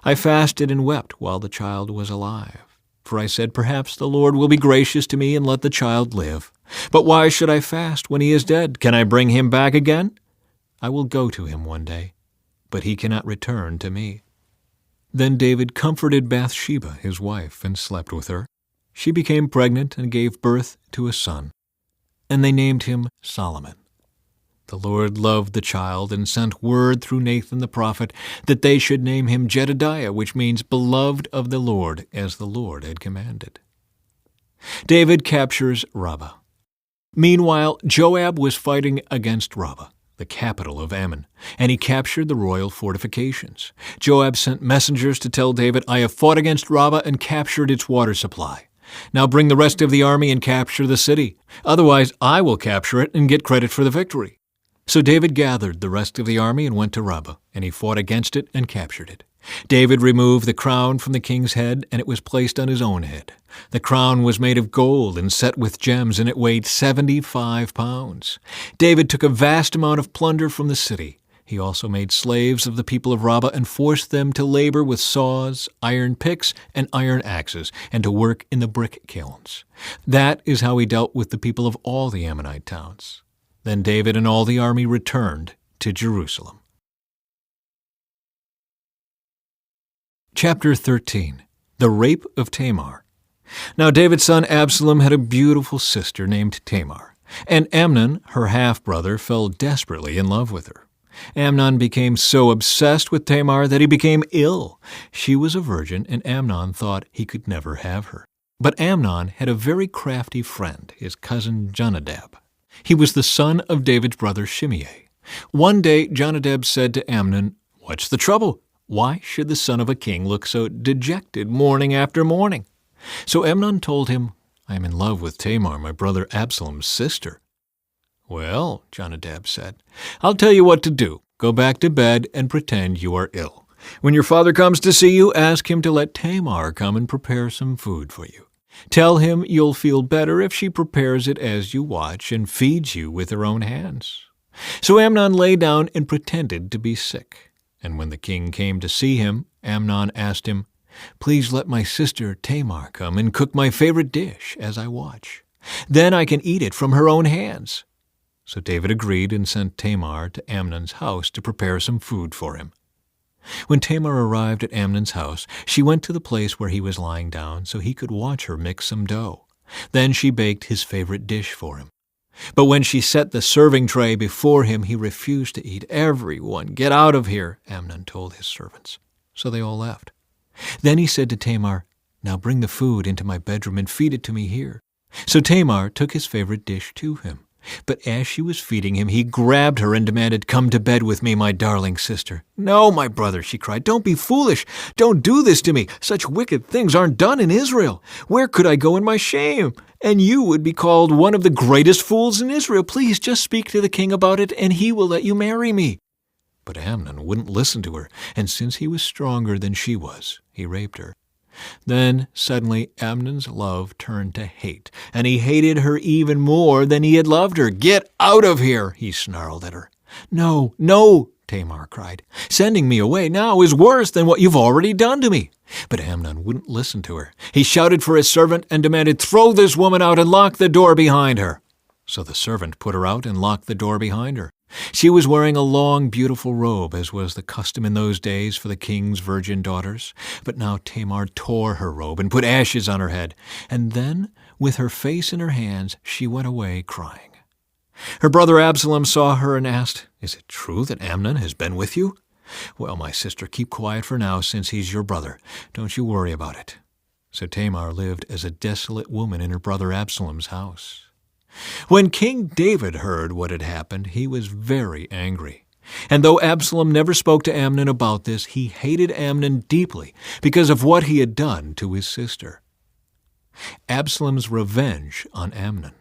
A: "I fasted and wept while the child was alive. For I said, perhaps the Lord will be gracious to me and let the child live. But why should I fast when he is dead? Can I bring him back again? I will go to him one day, but he cannot return to me." Then David comforted Bathsheba, his wife, and slept with her. She became pregnant and gave birth to a son, and they named him Solomon. The Lord loved the child and sent word through Nathan the prophet that they should name him Jedediah, which means beloved of the Lord, as the Lord had commanded. David captures Rabbah. Meanwhile, Joab was fighting against Rabbah, the capital of Ammon, and he captured the royal fortifications. Joab sent messengers to tell David, "I have fought against Rabbah and captured its water supply." Now bring the rest of the army and capture the city. Otherwise, I will capture it and get credit for the victory." So David gathered the rest of the army and went to Rabbah, and he fought against it and captured it. David removed the crown from the king's head, and it was placed on his own head. The crown was made of gold and set with gems, and it weighed 75 pounds. David took a vast amount of plunder from the city. He also made slaves of the people of Rabbah and forced them to labor with saws, iron picks, and iron axes, and to work in the brick kilns. That is how he dealt with the people of all the Ammonite towns. Then David and all the army returned to Jerusalem. Chapter 13. The Rape of Tamar. Now David's son Absalom had a beautiful sister named Tamar, and Amnon, her half-brother, fell desperately in love with her. Amnon became so obsessed with Tamar that he became ill. She was a virgin, and Amnon thought he could never have her. But Amnon had a very crafty friend, his cousin Jonadab. He was the son of David's brother Shimei. One day Jonadab said to Amnon, "What's the trouble? Why should the son of a king look so dejected morning after morning?" So Amnon told him, "I am in love with Tamar, my brother Absalom's sister." "Well," Jonadab said, "I'll tell you what to do. Go back to bed and pretend you are ill. When your father comes to see you, ask him to let Tamar come and prepare some food for you. Tell him you'll feel better if she prepares it as you watch and feeds you with her own hands." So Amnon lay down and pretended to be sick. And when the king came to see him, Amnon asked him, "Please let my sister Tamar come and cook my favorite dish as I watch. Then I can eat it from her own hands." So David agreed and sent Tamar to Amnon's house to prepare some food for him. When Tamar arrived at Amnon's house, she went to the place where he was lying down so he could watch her mix some dough. Then she baked his favorite dish for him. But when she set the serving tray before him, he refused to eat. "Everyone, get out of here," Amnon told his servants. So they all left. Then he said to Tamar, "Now bring the food into my bedroom and feed it to me here." So Tamar took his favorite dish to him. But as she was feeding him, he grabbed her and demanded, "Come to bed with me, my darling sister." "No, my brother," she cried. "Don't be foolish. Don't do this to me. Such wicked things aren't done in Israel. Where could I go in my shame? And you would be called one of the greatest fools in Israel. Please just speak to the king about it, and he will let you marry me." But Amnon wouldn't listen to her, and since he was stronger than she was, he raped her. Then suddenly Amnon's love turned to hate, and he hated her even more than he had loved her. "Get out of here," he snarled at her. "No, no," Tamar cried. "Sending me away now is worse than what you've already done to me." But Amnon wouldn't listen to her. He shouted for his servant and demanded, "Throw this woman out and lock the door behind her." So the servant put her out and locked the door behind her. She was wearing a long, beautiful robe, as was the custom in those days for the king's virgin daughters. But now Tamar tore her robe and put ashes on her head. And then, with her face in her hands, she went away crying. Her brother Absalom saw her and asked, "Is it true that Amnon has been with you?" "Well, my sister, keep quiet for now, since he's your brother. Don't you worry about it." So Tamar lived as a desolate woman in her brother Absalom's house. When King David heard what had happened, he was very angry. And though Absalom never spoke to Amnon about this, he hated Amnon deeply because of what he had done to his sister. Absalom's revenge on Amnon.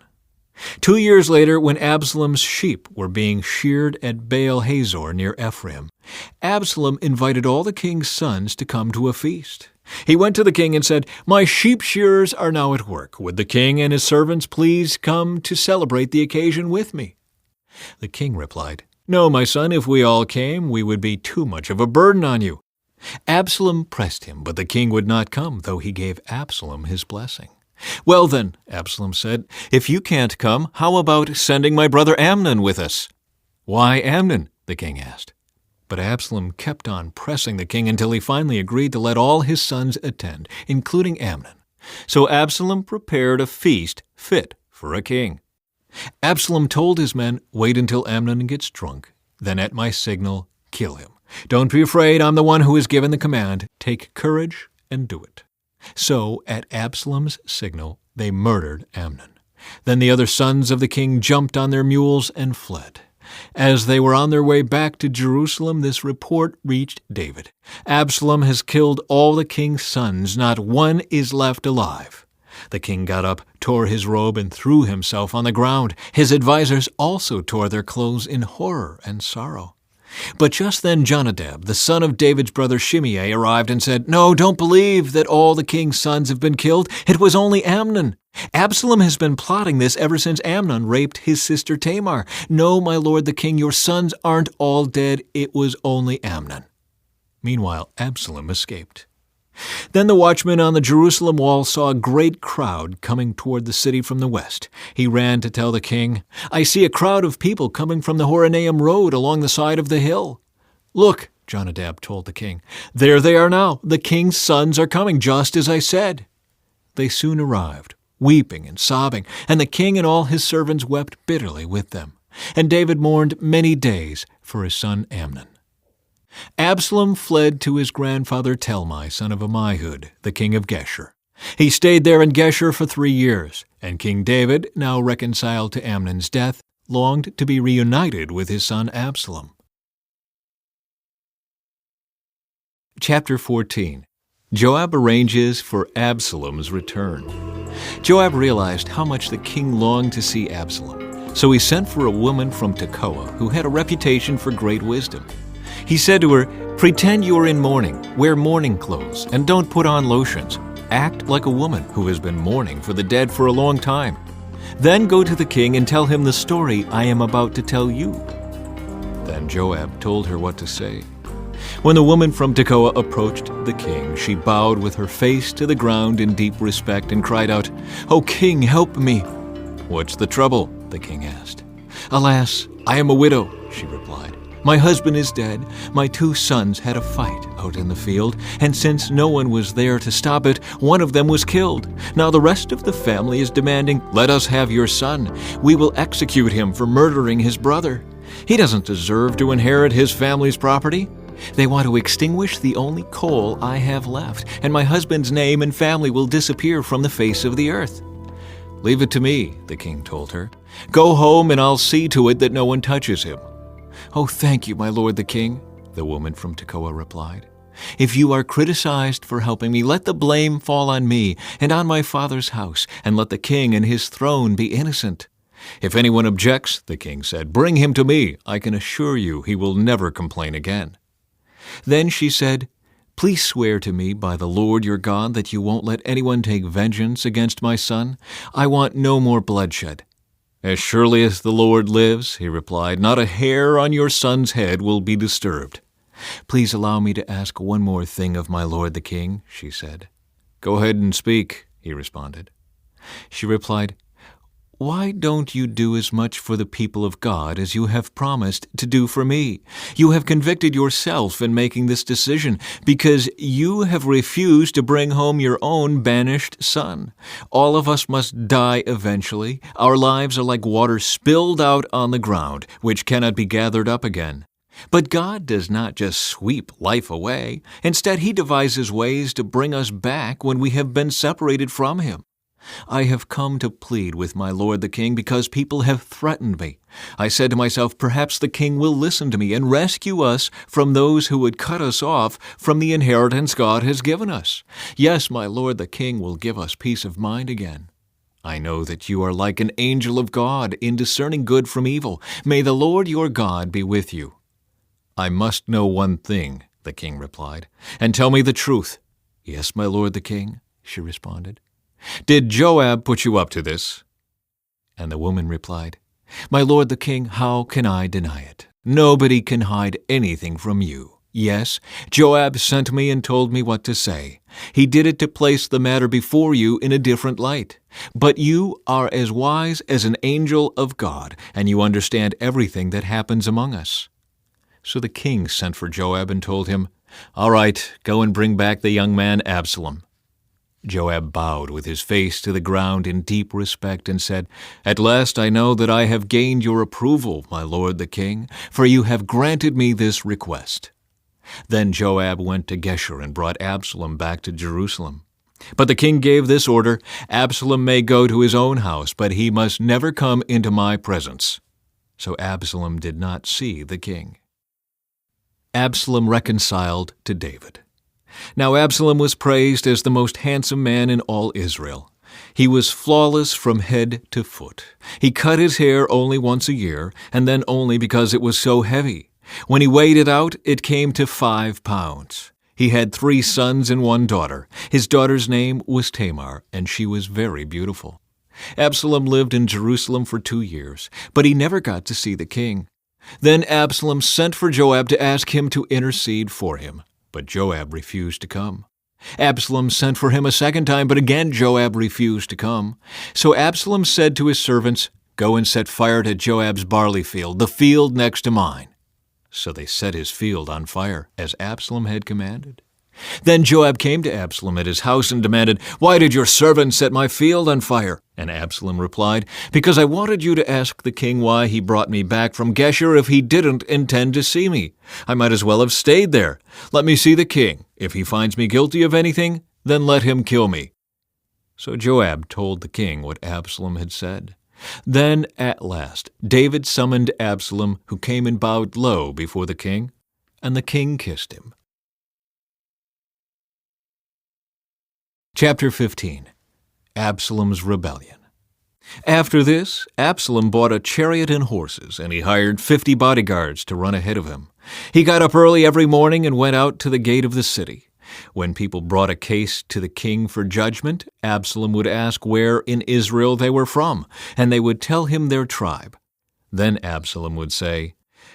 A: 2 years later, when Absalom's sheep were being sheared at Baal-Hazor near Ephraim, Absalom invited all the king's sons to come to a feast. He went to the king and said, "My sheep shearers are now at work. Would the king and his servants please come to celebrate the occasion with me?" The king replied, "No, my son, if we all came, we would be too much of a burden on you." Absalom pressed him, but the king would not come, though he gave Absalom his blessing. "Well then," Absalom said, "if you can't come, how about sending my brother Amnon with us?" "Why Amnon?" the king asked. But Absalom kept on pressing the king until he finally agreed to let all his sons attend, including Amnon. So Absalom prepared a feast fit for a king. Absalom told his men, "Wait until Amnon gets drunk. Then at my signal, kill him. Don't be afraid, I'm the one who has given the command. Take courage and do it." So at Absalom's signal, they murdered Amnon. Then the other sons of the king jumped on their mules and fled. As they were on their way back to Jerusalem, this report reached David. "Absalom has killed all the king's sons. Not one is left alive." The king got up, tore his robe, and threw himself on the ground. His advisers also tore their clothes in horror and sorrow. But just then Jonadab, the son of David's brother Shimei, arrived and said, "No, don't believe that all the king's sons have been killed. It was only Amnon. Absalom has been plotting this ever since Amnon raped his sister Tamar. No, my lord the king, your sons aren't all dead. It was only Amnon." Meanwhile, Absalom escaped. Then the watchman on the Jerusalem wall saw a great crowd coming toward the city from the west. He ran to tell the king, "I see a crowd of people coming from the Horonaim road along the side of the hill." "Look," Jonadab told the king, "there they are now. The king's sons are coming, just as I said." They soon arrived, weeping and sobbing, and the king and all his servants wept bitterly with them. And David mourned many days for his son Amnon. Absalom fled to his grandfather Talmai, son of Ammihud, the king of Geshur. He stayed there in Geshur for 3 years, and King David, now reconciled to Amnon's death, longed to be reunited with his son Absalom. Chapter 14. Joab arranges for Absalom's return. Joab realized how much the king longed to see Absalom, so he sent for a woman from Tekoa who had a reputation for great wisdom. He said to her, "Pretend you are in mourning, wear mourning clothes, and don't put on lotions. Act like a woman who has been mourning for the dead for a long time. Then go to the king and tell him the story I am about to tell you." Then Joab told her what to say. When the woman from Tekoa approached the king, she bowed with her face to the ground in deep respect and cried out, "O king, help me!" "What's the trouble?" the king asked. "Alas, I am a widow," she replied. "My husband is dead. My 2 sons had a fight out in the field, and since no one was there to stop it, one of them was killed. Now the rest of the family is demanding, 'Let us have your son. We will execute him for murdering his brother. He doesn't deserve to inherit his family's property.' They want to extinguish the only coal I have left, and my husband's name and family will disappear from the face of the earth." "Leave it to me," the king told her. "Go home and I'll see to it that no one touches him." "Oh, thank you, my lord the king," the woman from Tekoa replied. "If you are criticized for helping me, let the blame fall on me and on my father's house, and let the king and his throne be innocent." "If anyone objects," the king said, "bring him to me. I can assure you he will never complain again." Then she said, "Please swear to me by the Lord your God that you won't let anyone take vengeance against my son. I want no more bloodshed." "As surely as the Lord lives," he replied, "not a hair on your son's head will be disturbed." "Please allow me to ask one more thing of my lord the king," she said. "Go ahead and speak," he responded. She replied, "Why don't you do as much for the people of God as you have promised to do for me? You have convicted yourself in making this decision because you have refused to bring home your own banished son. All of us must die eventually. Our lives are like water spilled out on the ground, which cannot be gathered up again. But God does not just sweep life away. Instead, He devises ways to bring us back when we have been separated from Him. I have come to plead with my lord the king because people have threatened me. I said to myself, perhaps the king will listen to me and rescue us from those who would cut us off from the inheritance God has given us. Yes, my lord the king will give us peace of mind again. I know that you are like an angel of God in discerning good from evil. May the Lord your God be with you." "I must know one thing," the king replied, "and tell me the truth." "Yes, my lord the king," she responded. "Did Joab put you up to this?" And the woman replied, "My lord the king, how can I deny it? Nobody can hide anything from you. Yes, Joab sent me and told me what to say. He did it to place the matter before you in a different light. But you are as wise as an angel of God, and you understand everything that happens among us." So the king sent for Joab and told him, "All right, go and bring back the young man Absalom." Joab bowed with his face to the ground in deep respect and said, "At last I know that I have gained your approval, my lord the king, for you have granted me this request." Then Joab went to Geshur and brought Absalom back to Jerusalem. But the king gave this order, "Absalom may go to his own house, but he must never come into my presence." So Absalom did not see the king. Absalom reconciled to David. Now Absalom was praised as the most handsome man in all Israel. He was flawless from head to foot. He cut his hair only once a year, and then only because it was so heavy. When he weighed it out, it came to 5 pounds. He had 3 sons and 1 daughter. His daughter's name was Tamar, and she was very beautiful. Absalom lived in Jerusalem for 2 years, but he never got to see the king. Then Absalom sent for Joab to ask him to intercede for him, but Joab refused to come. Absalom sent for him a second time, but again Joab refused to come. So Absalom said to his servants, "Go and set fire to Joab's barley field, the field next to mine." So they set his field on fire, as Absalom had commanded. Then Joab came to Absalom at his house and demanded, "Why did your servant set my field on fire?" And Absalom replied, "Because I wanted you to ask the king why he brought me back from Geshur if he didn't intend to see me. I might as well have stayed there. Let me see the king. If he finds me guilty of anything, then let him kill me." So Joab told the king what Absalom had said. Then, at last, David summoned Absalom, who came and bowed low before the king, and the king kissed him. Chapter 15. Absalom's Rebellion. After this, Absalom bought a chariot and horses, and he hired 50 bodyguards to run ahead of him. He got up early every morning and went out to the gate of the city. When people brought a case to the king for judgment, Absalom would ask where in Israel they were from, and they would tell him their tribe. Then Absalom would say,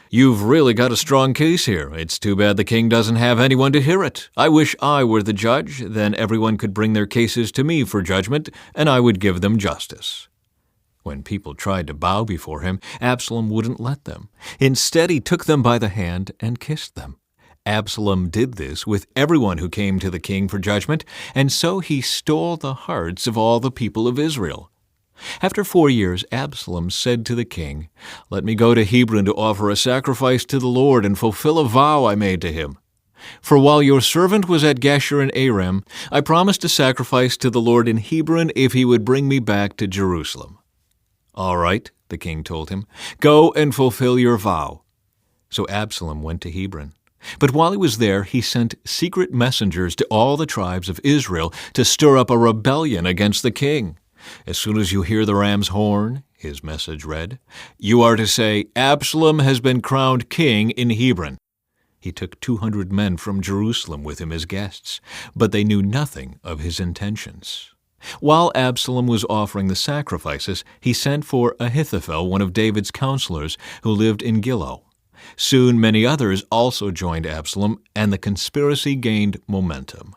A: "You've really got a strong case here. It's too bad the king doesn't have anyone to hear it. I wish I were the judge. Then everyone could bring their cases to me for judgment, and I would give them justice." When people tried to bow before him, Absalom wouldn't let them. Instead, he took them by the hand and kissed them. Absalom did this with everyone who came to the king for judgment, and so he stole the hearts of all the people of Israel. After 4 years, Absalom said to the king, "Let me go to Hebron to offer a sacrifice to the Lord and fulfill a vow I made to him. For while your servant was at Geshur and Aram, I promised to sacrifice to the Lord in Hebron if he would bring me back to Jerusalem." "All right," the king told him, "go and fulfill your vow." So Absalom went to Hebron. But while he was there, he sent secret messengers to all the tribes of Israel to stir up a rebellion against the king. "As soon as you hear the ram's horn," his message read, "you are to say, 'Absalom has been crowned king in Hebron.'" He took 200 men from Jerusalem with him as guests, but they knew nothing of his intentions. While Absalom was offering the sacrifices, he sent for Ahithophel, one of David's counselors, who lived in Gilo. Soon many others also joined Absalom, and the conspiracy gained momentum.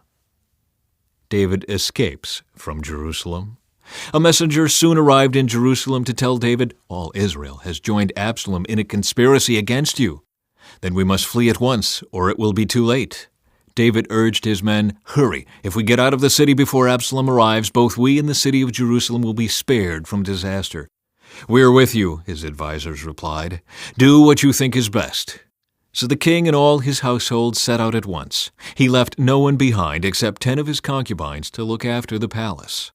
A: David escapes from Jerusalem. A messenger soon arrived in Jerusalem to tell David, "All Israel has joined Absalom in a conspiracy against you. Then we must flee at once, or it will be too late." David urged his men, "Hurry! If we get out of the city before Absalom arrives, both we and the city of Jerusalem will be spared from disaster." "We're with you," his advisers replied. "Do what you think is best." So the king and all his household set out at once. He left no one behind except 10 of his concubines to look after the palace.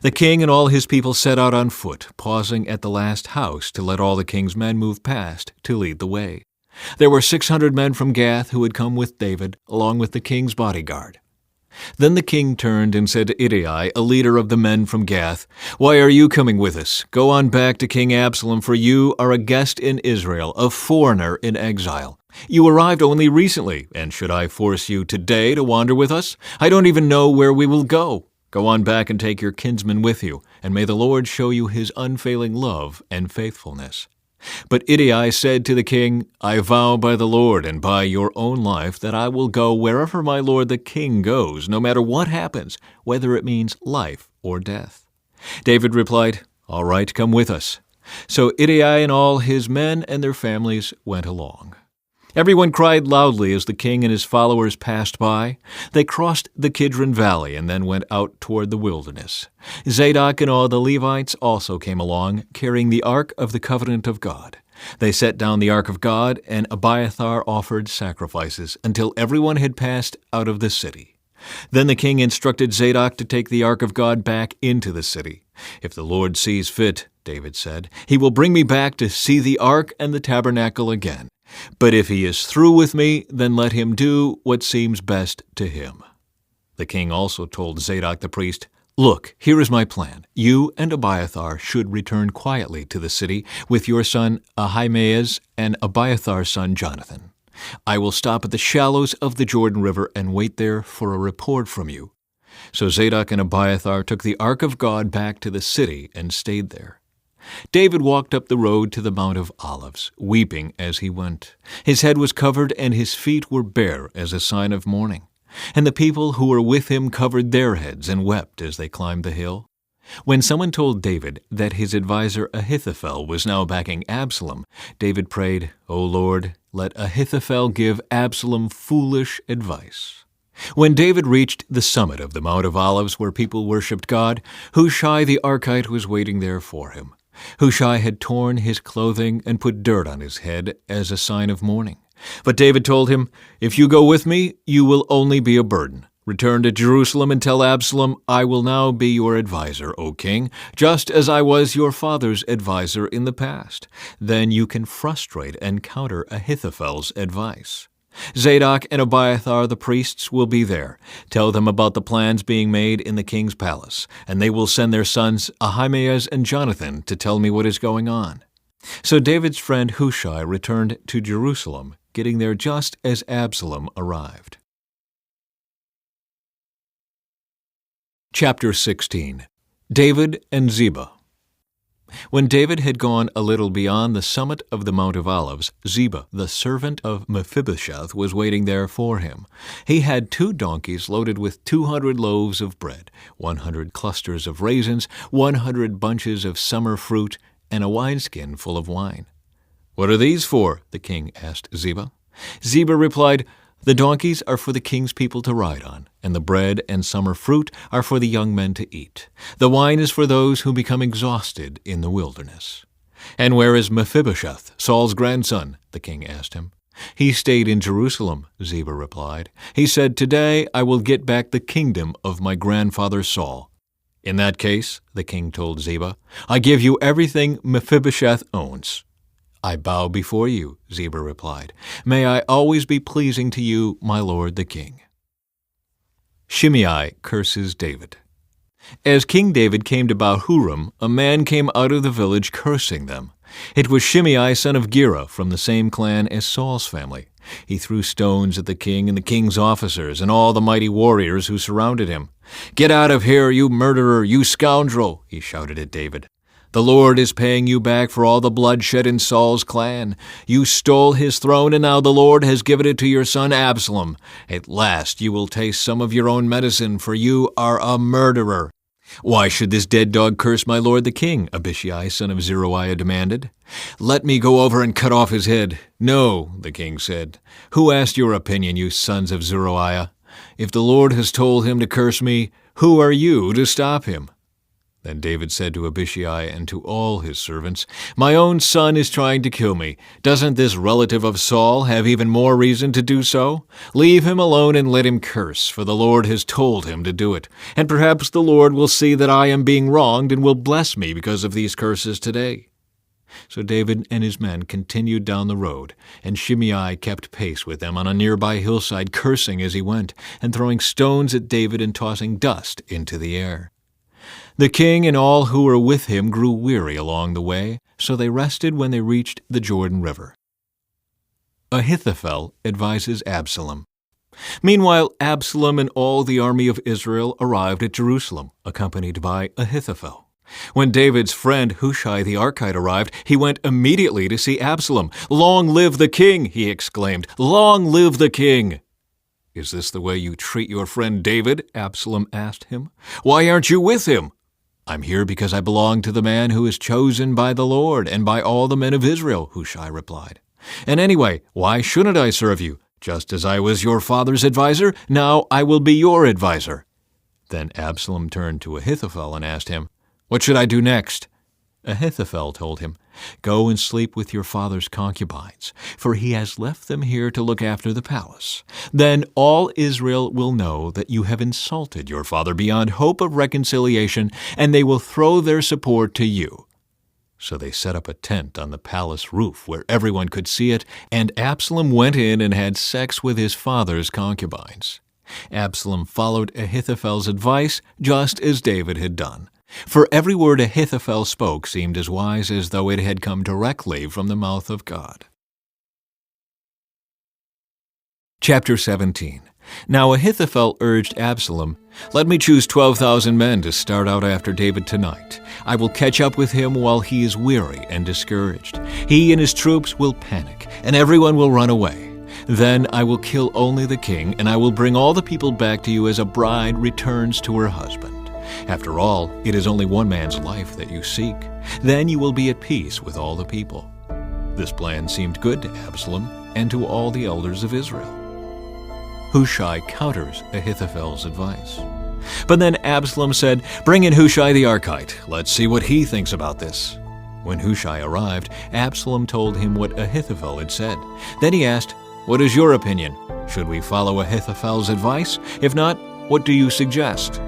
A: The king and all his people set out on foot, pausing at the last house to let all the king's men move past to lead the way. There were 600 men from Gath who had come with David, along with the king's bodyguard. Then the king turned and said to Ittai, a leader of the men from Gath, "Why are you coming with us? Go on back to King Absalom, for you are a guest in Israel, a foreigner in exile. You arrived only recently, and should I force you today to wander with us? I don't even know where we will go. Go on back and take your kinsman with you, and may the Lord show you his unfailing love and faithfulness." But Ittai said to the king, "I vow by the Lord and by your own life that I will go wherever my lord the king goes, no matter what happens, whether it means life or death." David replied, "All right, come with us." So Ittai and all his men and their families went along. Everyone cried loudly as the king and his followers passed by. They crossed the Kidron Valley and then went out toward the wilderness. Zadok and all the Levites also came along, carrying the Ark of the Covenant of God. They set down the Ark of God, and Abiathar offered sacrifices until everyone had passed out of the city. Then the king instructed Zadok to take the Ark of God back into the city. "If the Lord sees fit," David said, "he will bring me back to see the Ark and the tabernacle again. But if he is through with me, then let him do what seems best to him." The king also told Zadok the priest, Look, here is my plan. You and Abiathar should return quietly to the city with your son Ahimaaz and Abiathar's son Jonathan. I will stop at the shallows of the Jordan River and wait there for a report from you." So Zadok and Abiathar took the ark of God back to the city and stayed there. David walked up the road to the Mount of Olives, weeping as he went. His head was covered and his feet were bare as a sign of mourning. And the people who were with him covered their heads and wept as they climbed the hill. When someone told David that his adviser Ahithophel was now backing Absalom, David prayed, "O Lord, let Ahithophel give Absalom foolish advice." When David reached the summit of the Mount of Olives where people worshipped God, Hushai the Archite was waiting there for him. Hushai had torn his clothing and put dirt on his head as a sign of mourning. But David told him, "If you go with me, you will only be a burden. Return to Jerusalem and tell Absalom, 'I will now be your adviser, O king, just as I was your father's adviser in the past.' Then you can frustrate and counter Ahithophel's advice. Zadok and Abiathar the priests will be there. Tell them about the plans being made in the king's palace, and they will send their sons Ahimaaz and Jonathan to tell me what is going on." So David's friend Hushai returned to Jerusalem, getting there just as Absalom arrived. Chapter 16. David and Ziba. When David had gone a little beyond the summit of the Mount of Olives, Ziba, the servant of Mephibosheth, was waiting there for him. He had 2 donkeys loaded with 200 loaves of bread, 100 clusters of raisins, 100 bunches of summer fruit, and a wineskin full of wine. "What are these for?" the king asked Ziba. Ziba replied, "The donkeys are for the king's people to ride on, and the bread and summer fruit are for the young men to eat. The wine is for those who become exhausted in the wilderness." "And where is Mephibosheth, Saul's grandson?" the king asked him. "He stayed in Jerusalem," Ziba replied. "He said, 'Today I will get back the kingdom of my grandfather Saul.'" "In that case," the king told Ziba, "I give you everything Mephibosheth owns." "I bow before you," Ziba replied. "May I always be pleasing to you, my lord the king." Shimei curses David. As King David came to Bahurim, a man came out of the village cursing them. It was Shimei, son of Gera, from the same clan as Saul's family. He threw stones at the king and the king's officers and all the mighty warriors who surrounded him. "Get out of here, you murderer, you scoundrel!" he shouted at David. "The Lord is paying you back for all the bloodshed in Saul's clan. You stole his throne, and now the Lord has given it to your son Absalom. At last you will taste some of your own medicine, for you are a murderer." "Why should this dead dog curse my lord the king?" Abishai, son of Zeruiah, demanded. "Let me go over and cut off his head." "No," the king said. "Who asked your opinion, you sons of Zeruiah? If the Lord has told him to curse me, who are you to stop him?" Then David said to Abishai and to all his servants, "My own son is trying to kill me. Doesn't this relative of Saul have even more reason to do so? Leave him alone and let him curse, for the Lord has told him to do it. And perhaps the Lord will see that I am being wronged and will bless me because of these curses today." So David and his men continued down the road, and Shimei kept pace with them on a nearby hillside, cursing as he went, and throwing stones at David and tossing dust into the air. The king and all who were with him grew weary along the way, so they rested when they reached the Jordan River. Ahithophel advises Absalom. Meanwhile, Absalom and all the army of Israel arrived at Jerusalem, accompanied by Ahithophel. When David's friend Hushai the Archite arrived, he went immediately to see Absalom. "Long live the king!" he exclaimed. "Long live the king!" "Is this the way you treat your friend David?" Absalom asked him. "Why aren't you with him?" "I'm here because I belong to the man who is chosen by the Lord and by all the men of Israel," Hushai replied. "And anyway, why shouldn't I serve you? Just as I was your father's adviser, now I will be your adviser." Then Absalom turned to Ahithophel and asked him, "What should I do next?" Ahithophel told him, "Go and sleep with your father's concubines, for he has left them here to look after the palace. Then all Israel will know that you have insulted your father beyond hope of reconciliation, and they will throw their support to you." So they set up a tent on the palace roof where everyone could see it, and Absalom went in and had sex with his father's concubines. Absalom followed Ahithophel's advice just as David had done. For every word Ahithophel spoke seemed as wise as though it had come directly from the mouth of God. Chapter 17. Now Ahithophel urged Absalom, "Let me choose 12,000 men to start out after David tonight. I will catch up with him while he is weary and discouraged. He and his troops will panic, and everyone will run away. Then I will kill only the king, and I will bring all the people back to you as a bride returns to her husband. After all, it is only one man's life that you seek. Then you will be at peace with all the people." This plan seemed good to Absalom and to all the elders of Israel. Hushai counters Ahithophel's advice. But then Absalom said, "Bring in Hushai the Archite. Let's see what he thinks about this." When Hushai arrived, Absalom told him what Ahithophel had said. Then he asked, "What is your opinion? Should we follow Ahithophel's advice? If not, what do you suggest?"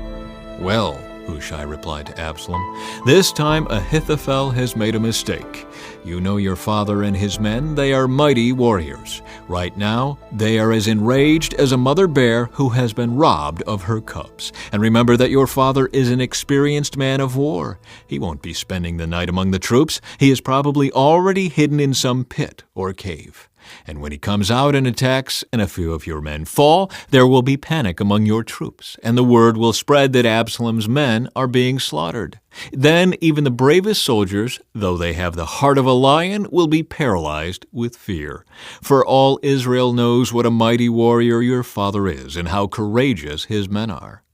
A: "Well," Hushai replied to Absalom, "this time Ahithophel has made a mistake. You know your father and his men, they are mighty warriors. Right now, they are as enraged as a mother bear who has been robbed of her cubs. And remember that your father is an experienced man of war. He won't be spending the night among the troops. He is probably already hidden in some pit or cave. And when he comes out and attacks, and a few of your men fall, there will be panic among your troops, and the word will spread that Absalom's men are being slaughtered. Then even the bravest soldiers, though they have the heart of a lion, will be paralyzed with fear. For all Israel knows what a mighty warrior your father is, and how courageous his men are.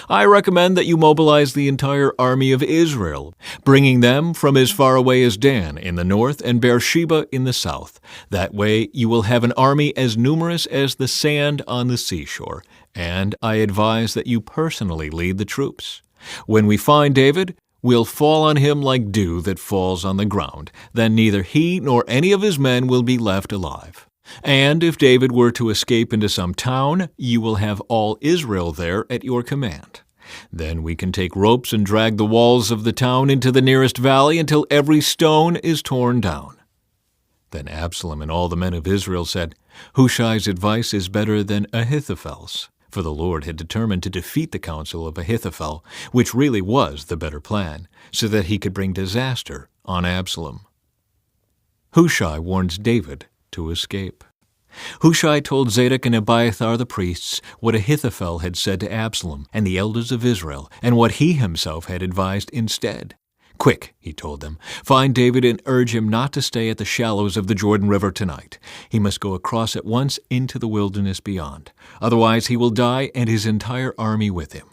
A: I recommend that you mobilize the entire army of Israel, bringing them from as far away as Dan in the north and Beersheba in the south. That way you will have an army as numerous as the sand on the seashore, and I advise that you personally lead the troops. When we find David, we'll fall on him like dew that falls on the ground. Then neither he nor any of his men will be left alive. And if David were to escape into some town, you will have all Israel there at your command. Then we can take ropes and drag the walls of the town into the nearest valley until every stone is torn down." Then Absalom and all the men of Israel said, "Hushai's advice is better than Ahithophel's." For the Lord had determined to defeat the counsel of Ahithophel, which really was the better plan, so that he could bring disaster on Absalom. Hushai warns David to escape. Hushai told Zadok and Abiathar the priests what Ahithophel had said to Absalom and the elders of Israel, and what he himself had advised instead. "Quick," he told them, "find David and urge him not to stay at the shallows of the Jordan River tonight. He must go across at once into the wilderness beyond. Otherwise he will die and his entire army with him."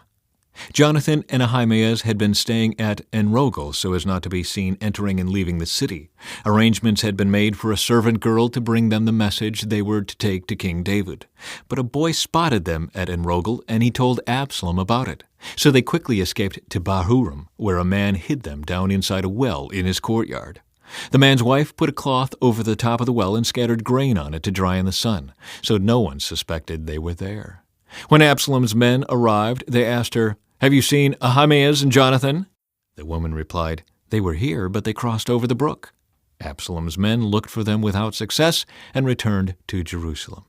A: Jonathan and Ahimaaz had been staying at Enrogel so as not to be seen entering and leaving the city. Arrangements had been made for a servant girl to bring them the message they were to take to King David. But a boy spotted them at Enrogel, and he told Absalom about it. So they quickly escaped to Bahurim, where a man hid them down inside a well in his courtyard. The man's wife put a cloth over the top of the well and scattered grain on it to dry in the sun, so no one suspected they were there. When Absalom's men arrived, they asked her, "Have you seen Ahimaaz and Jonathan?" The woman replied, "They were here, but they crossed over the brook." Absalom's men looked for them without success and returned to Jerusalem.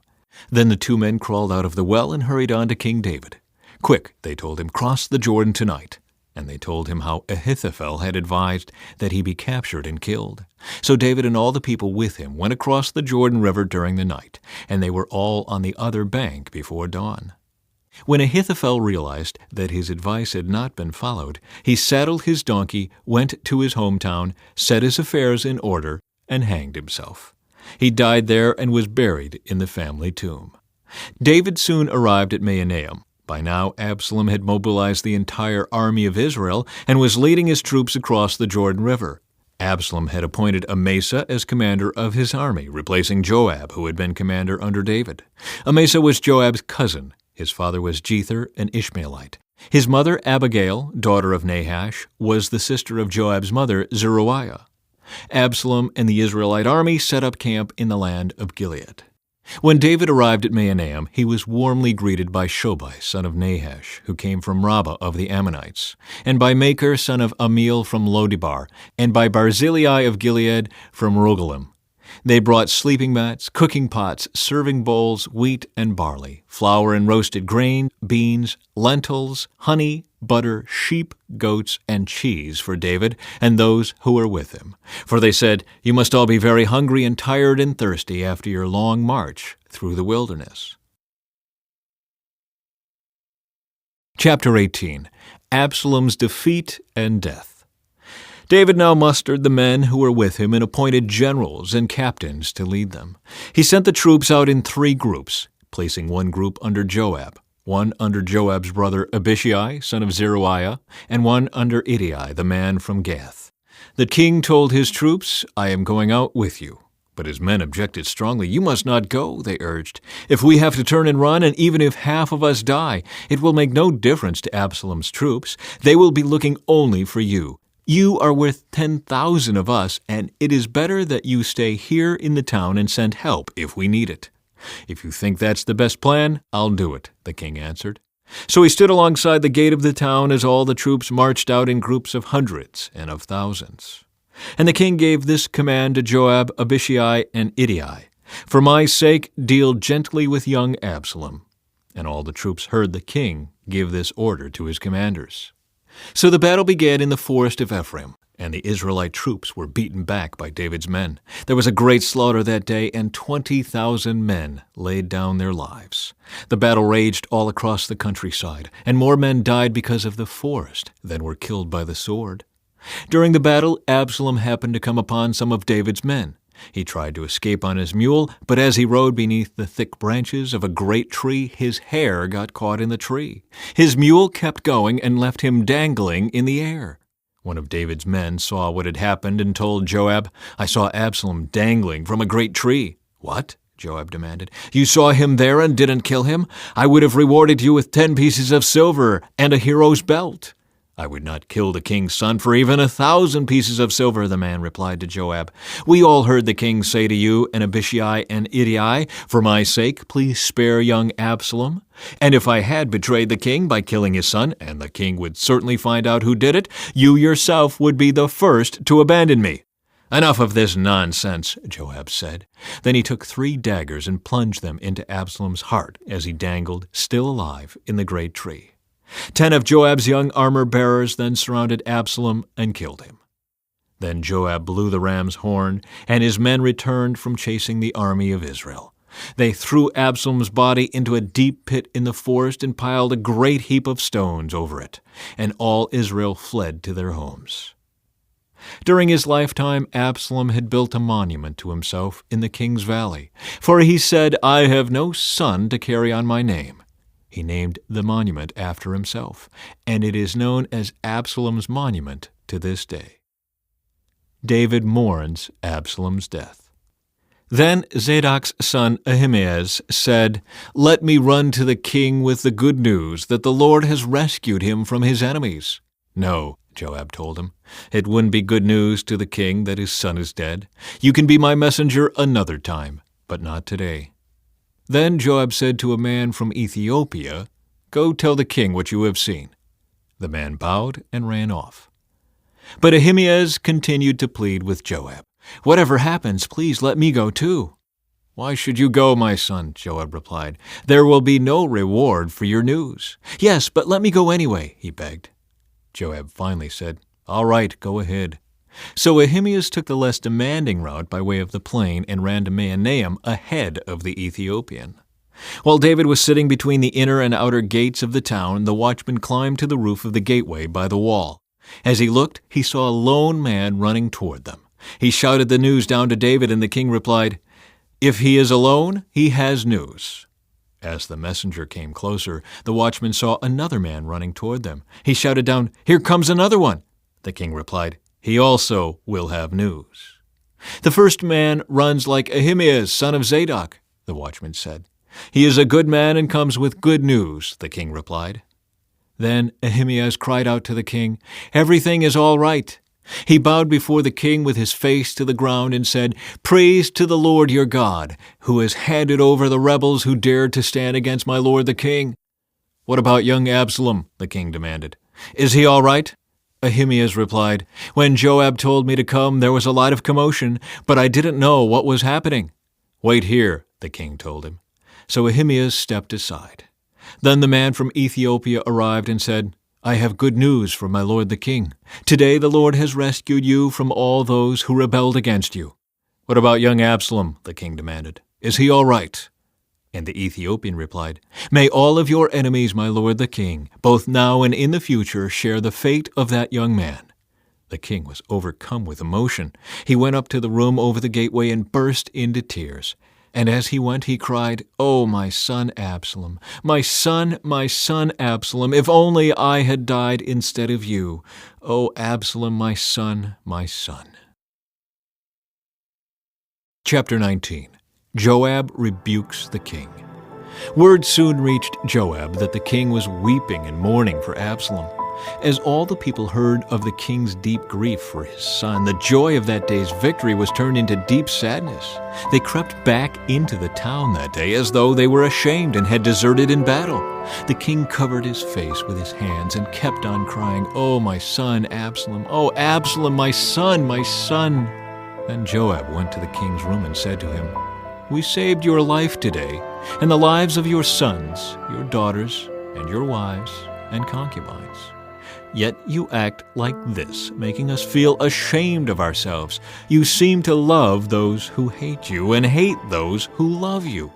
A: Then the two men crawled out of the well and hurried on to King David. "Quick," they told him, "cross the Jordan tonight." And they told him how Ahithophel had advised that he be captured and killed. So David and all the people with him went across the Jordan River during the night, and they were all on the other bank before dawn. When Ahithophel realized that his advice had not been followed, he saddled his donkey, went to his hometown, set his affairs in order, and hanged himself. He died there and was buried in the family tomb. David soon arrived at Mahanaim. By now, Absalom had mobilized the entire army of Israel and was leading his troops across the Jordan River. Absalom had appointed Amasa as commander of his army, replacing Joab, who had been commander under David. Amasa was Joab's cousin. His father was Jether, an Ishmaelite. His mother, Abigail, daughter of Nahash, was the sister of Joab's mother, Zeruiah. Absalom and the Israelite army set up camp in the land of Gilead. When David arrived at Mahanaim, he was warmly greeted by Shobai, son of Nahash, who came from Rabbah of the Ammonites, and by Makir, son of Amiel from Lodebar, and by Barzillai of Gilead from Rogelim. They brought sleeping mats, cooking pots, serving bowls, wheat and barley, flour and roasted grain, beans, lentils, honey, butter, sheep, goats, and cheese for David and those who were with him. For they said, "You must all be very hungry and tired and thirsty after your long march through the wilderness." Chapter 18. Absalom's defeat and death. David now mustered the men who were with him and appointed generals and captains to lead them. He sent the troops out in 3 groups, placing one group under Joab, one under Joab's brother Abishai, son of Zeruiah, and one under Ittai, the man from Gath. The king told his troops, "I am going out with you." But his men objected strongly. "You must not go," they urged. "If we have to turn and run, and even if half of us die, it will make no difference to Absalom's troops. They will be looking only for you. You are worth 10,000 of us, and it is better that you stay here in the town and send help if we need it." "If you think that's the best plan, I'll do it," the king answered. So he stood alongside the gate of the town as all the troops marched out in groups of hundreds and of thousands. And the king gave this command to Joab, Abishai, and Ittai, "For my sake, deal gently with young Absalom." And all the troops heard the king give this order to his commanders. So the battle began in the forest of Ephraim, and the Israelite troops were beaten back by David's men. There was a great slaughter that day, and 20,000 men laid down their lives. The battle raged all across the countryside, and more men died because of the forest than were killed by the sword. During the battle, Absalom happened to come upon some of David's men. He tried to escape on his mule, but as he rode beneath the thick branches of a great tree, his hair got caught in the tree. His mule kept going and left him dangling in the air. One of David's men saw what had happened and told Joab, "I saw Absalom dangling from a great tree." "What?" Joab demanded. "You saw him there and didn't kill him? I would have rewarded you with 10 pieces of silver and a hero's belt." "I would not kill the king's son for even 1,000 pieces of silver," the man replied to Joab. "We all heard the king say to you and Abishai and Ittai, 'For my sake, please spare young Absalom.' And if I had betrayed the king by killing his son, and the king would certainly find out who did it, you yourself would be the first to abandon me." "Enough of this nonsense," Joab said. Then he took 3 daggers and plunged them into Absalom's heart as he dangled, still alive, in the great tree. 10 of Joab's young armor-bearers then surrounded Absalom and killed him. Then Joab blew the ram's horn, and his men returned from chasing the army of Israel. They threw Absalom's body into a deep pit in the forest and piled a great heap of stones over it, and all Israel fled to their homes. During his lifetime, Absalom had built a monument to himself in the king's valley, for he said, "I have no son to carry on my name." He named the monument after himself, and it is known as Absalom's monument to this day. David mourns Absalom's death. Then Zadok's son Ahimaaz said, "Let me run to the king with the good news that the Lord has rescued him from his enemies." "No," Joab told him, "it wouldn't be good news to the king that his son is dead. You can be my messenger another time, but not today." Then Joab said to a man from Ethiopia, "Go tell the king what you have seen." The man bowed and ran off. But Ahimaaz continued to plead with Joab, "Whatever happens, please let me go too." "Why should you go, my son?" Joab replied. "There will be no reward for your news." "Yes, but let me go anyway," he begged. Joab finally said, "All right, go ahead." So Ahimaaz took the less demanding route by way of the plain and ran to Mahanaim ahead of the Ethiopian. While David was sitting between the inner and outer gates of the town, the watchman climbed to the roof of the gateway by the wall. As he looked, he saw a lone man running toward them. He shouted the news down to David, and the king replied, "If he is alone, he has news." As the messenger came closer, the watchman saw another man running toward them. He shouted down, "Here comes another one." The king replied, "He also will have news." "The first man runs like Ahimaaz, son of Zadok," the watchman said. "He is a good man and comes with good news," the king replied. Then Ahimaaz cried out to the king, "Everything is all right." He bowed before the king with his face to the ground and said, "Praise to the Lord your God, who has handed over the rebels who dared to stand against my lord the king." "What about young Absalom?" the king demanded. "Is he all right?" Ahimaaz replied, "When Joab told me to come, there was a lot of commotion, but I didn't know what was happening." "Wait here," the king told him. So Ahimaaz stepped aside. Then the man from Ethiopia arrived and said, "I have good news for my lord the king. Today the Lord has rescued you from all those who rebelled against you." "What about young Absalom?" the king demanded. "Is he all right?" And the Ethiopian replied, "May all of your enemies, my lord the king, both now and in the future, share the fate of that young man." The king was overcome with emotion. He went up to the room over the gateway and burst into tears. And as he went, he cried, "Oh, my son Absalom, my son Absalom, if only I had died instead of you. Oh, Absalom, my son, my son." Chapter 19. Joab rebukes the king. Word soon reached Joab that the king was weeping and mourning for Absalom. As all the people heard of the king's deep grief for his son, the joy of that day's victory was turned into deep sadness. They crept back into the town that day as though they were ashamed and had deserted in battle. The king covered his face with his hands and kept on crying, "Oh, my son Absalom! Oh, Absalom, my son, my son!" Then Joab went to the king's room and said to him, "We saved your life today, and the lives of your sons, your daughters, and your wives and concubines. Yet you act like this, making us feel ashamed of ourselves. You seem to love those who hate you and hate those who love you.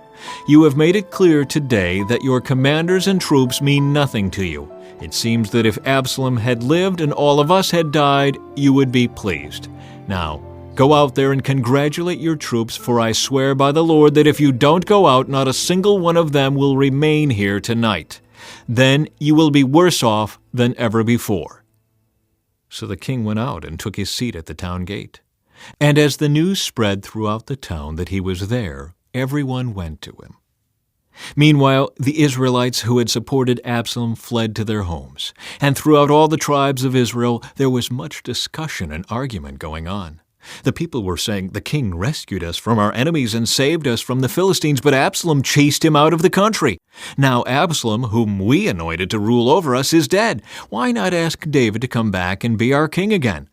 A: You have made it clear today that your commanders and troops mean nothing to you. It seems that if Absalom had lived and all of us had died, you would be pleased. Now, go out there and congratulate your troops, for I swear by the Lord that if you don't go out, not a single one of them will remain here tonight. Then you will be worse off than ever before." So the king went out and took his seat at the town gate. And as the news spread throughout the town that he was there, everyone went to him. Meanwhile, the Israelites who had supported Absalom fled to their homes. And throughout all the tribes of Israel, there was much discussion and argument going on. The people were saying, "The king rescued us from our enemies and saved us from the Philistines, but Absalom chased him out of the country. Now Absalom, whom we anointed to rule over us, is dead. Why not ask David to come back and be our king again?"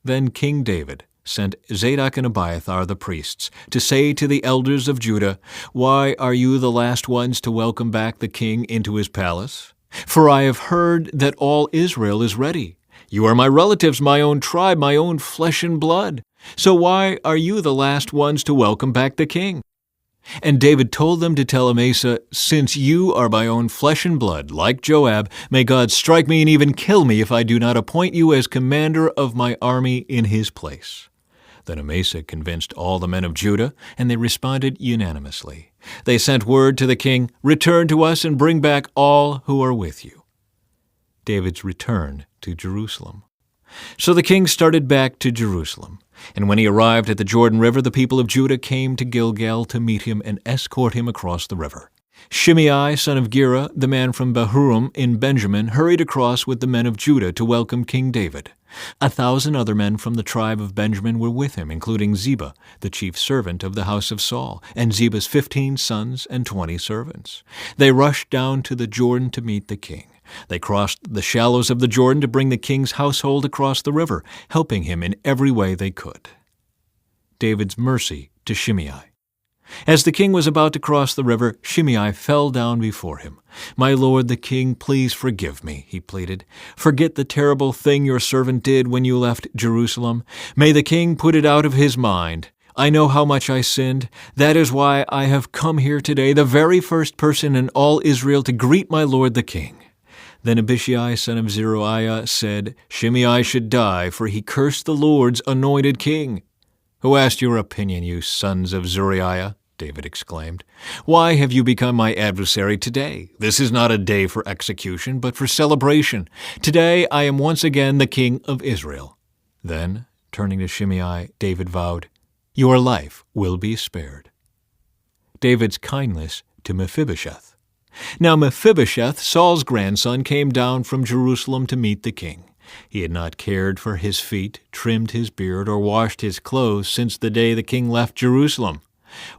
A: Then King David sent Zadok and Abiathar the priests to say to the elders of Judah, "Why are you the last ones to welcome back the king into his palace? For I have heard that all Israel is ready. You are my relatives, my own tribe, my own flesh and blood. So why are you the last ones to welcome back the king?" And David told them to tell Amasa, "Since you are my own flesh and blood, like Joab, may God strike me and even kill me if I do not appoint you as commander of my army in his place." Then Amasa convinced all the men of Judah, and they responded unanimously. They sent word to the king, "Return to us and bring back all who are with you." David's return to Jerusalem. So the king started back to Jerusalem, and when he arrived at the Jordan River, the people of Judah came to Gilgal to meet him and escort him across the river. Shimei, son of Gera, the man from Bahurim in Benjamin, hurried across with the men of Judah to welcome King David. 1,000 other men from the tribe of Benjamin were with him, including Ziba, the chief servant of the house of Saul, and Ziba's 15 sons and 20 servants. They rushed down to the Jordan to meet the king. They crossed the shallows of the Jordan to bring the king's household across the river, helping him in every way they could. David's mercy to Shimei. As the king was about to cross the river, Shimei fell down before him. "My lord the king, please forgive me," he pleaded. "Forget the terrible thing your servant did when you left Jerusalem. May the king put it out of his mind. I know how much I sinned. That is why I have come here today, the very first person in all Israel to greet my lord the king." Then Abishai, son of Zeruiah, said, "Shimei should die, for he cursed the Lord's anointed king." "Who asked your opinion, you sons of Zeruiah?" David exclaimed. "Why have you become my adversary today? This is not a day for execution, but for celebration. Today I am once again the king of Israel." Then, turning to Shimei, David vowed, "Your life will be spared." David's kindness to Mephibosheth. Now Mephibosheth, Saul's grandson, came down from Jerusalem to meet the king. He had not cared for his feet, trimmed his beard, or washed his clothes since the day the king left Jerusalem.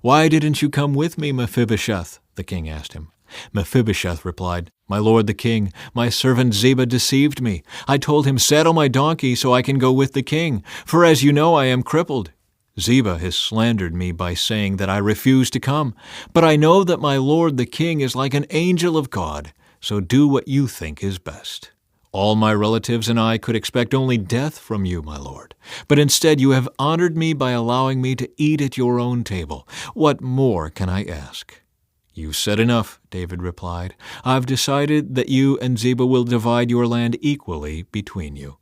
A: "Why didn't you come with me, Mephibosheth?" the king asked him. Mephibosheth replied, "My lord the king, my servant Ziba deceived me. I told him, 'Saddle my donkey so I can go with the king, for as you know I am crippled.' Ziba has slandered me by saying that I refuse to come. But I know that my lord the king is like an angel of God, so do what you think is best. All my relatives and I could expect only death from you, my lord. But instead you have honored me by allowing me to eat at your own table. What more can I ask?" "You've said enough," David replied. "I've decided that you and Ziba will divide your land equally between you."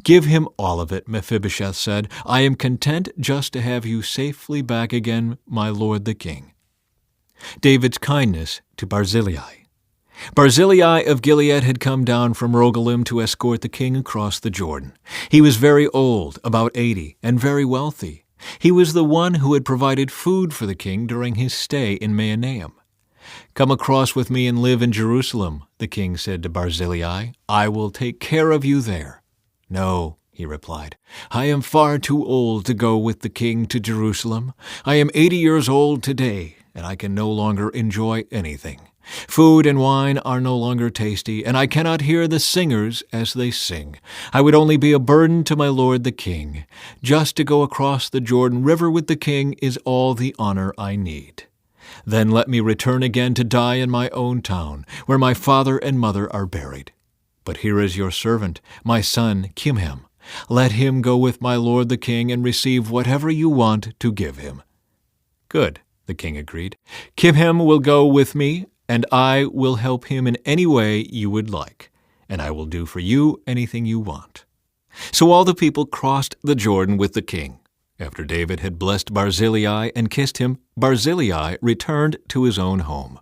A: "Give him all of it," Mephibosheth said. "I am content just to have you safely back again, my lord the king." David's kindness to Barzillai. Barzillai of Gilead had come down from Rogelim to escort the king across the Jordan. He was very old, about 80, and very wealthy. He was the one who had provided food for the king during his stay in Mahanaim. "Come across with me and live in Jerusalem," the king said to Barzillai. "I will take care of you there." "No," he replied. "I am far too old to go with the king to Jerusalem. I am 80 years old today, and I can no longer enjoy anything. Food and wine are no longer tasty, and I cannot hear the singers as they sing. I would only be a burden to my lord the king. Just to go across the Jordan River with the king is all the honor I need. Then let me return again to die in my own town, where my father and mother are buried. But here is your servant, my son Kimham. Let him go with my lord the king and receive whatever you want to give him." "Good," the king agreed. "Kimham will go with me, and I will help him in any way you would like, and I will do for you anything you want." So all the people crossed the Jordan with the king. After David had blessed Barzillai and kissed him, Barzillai returned to his own home.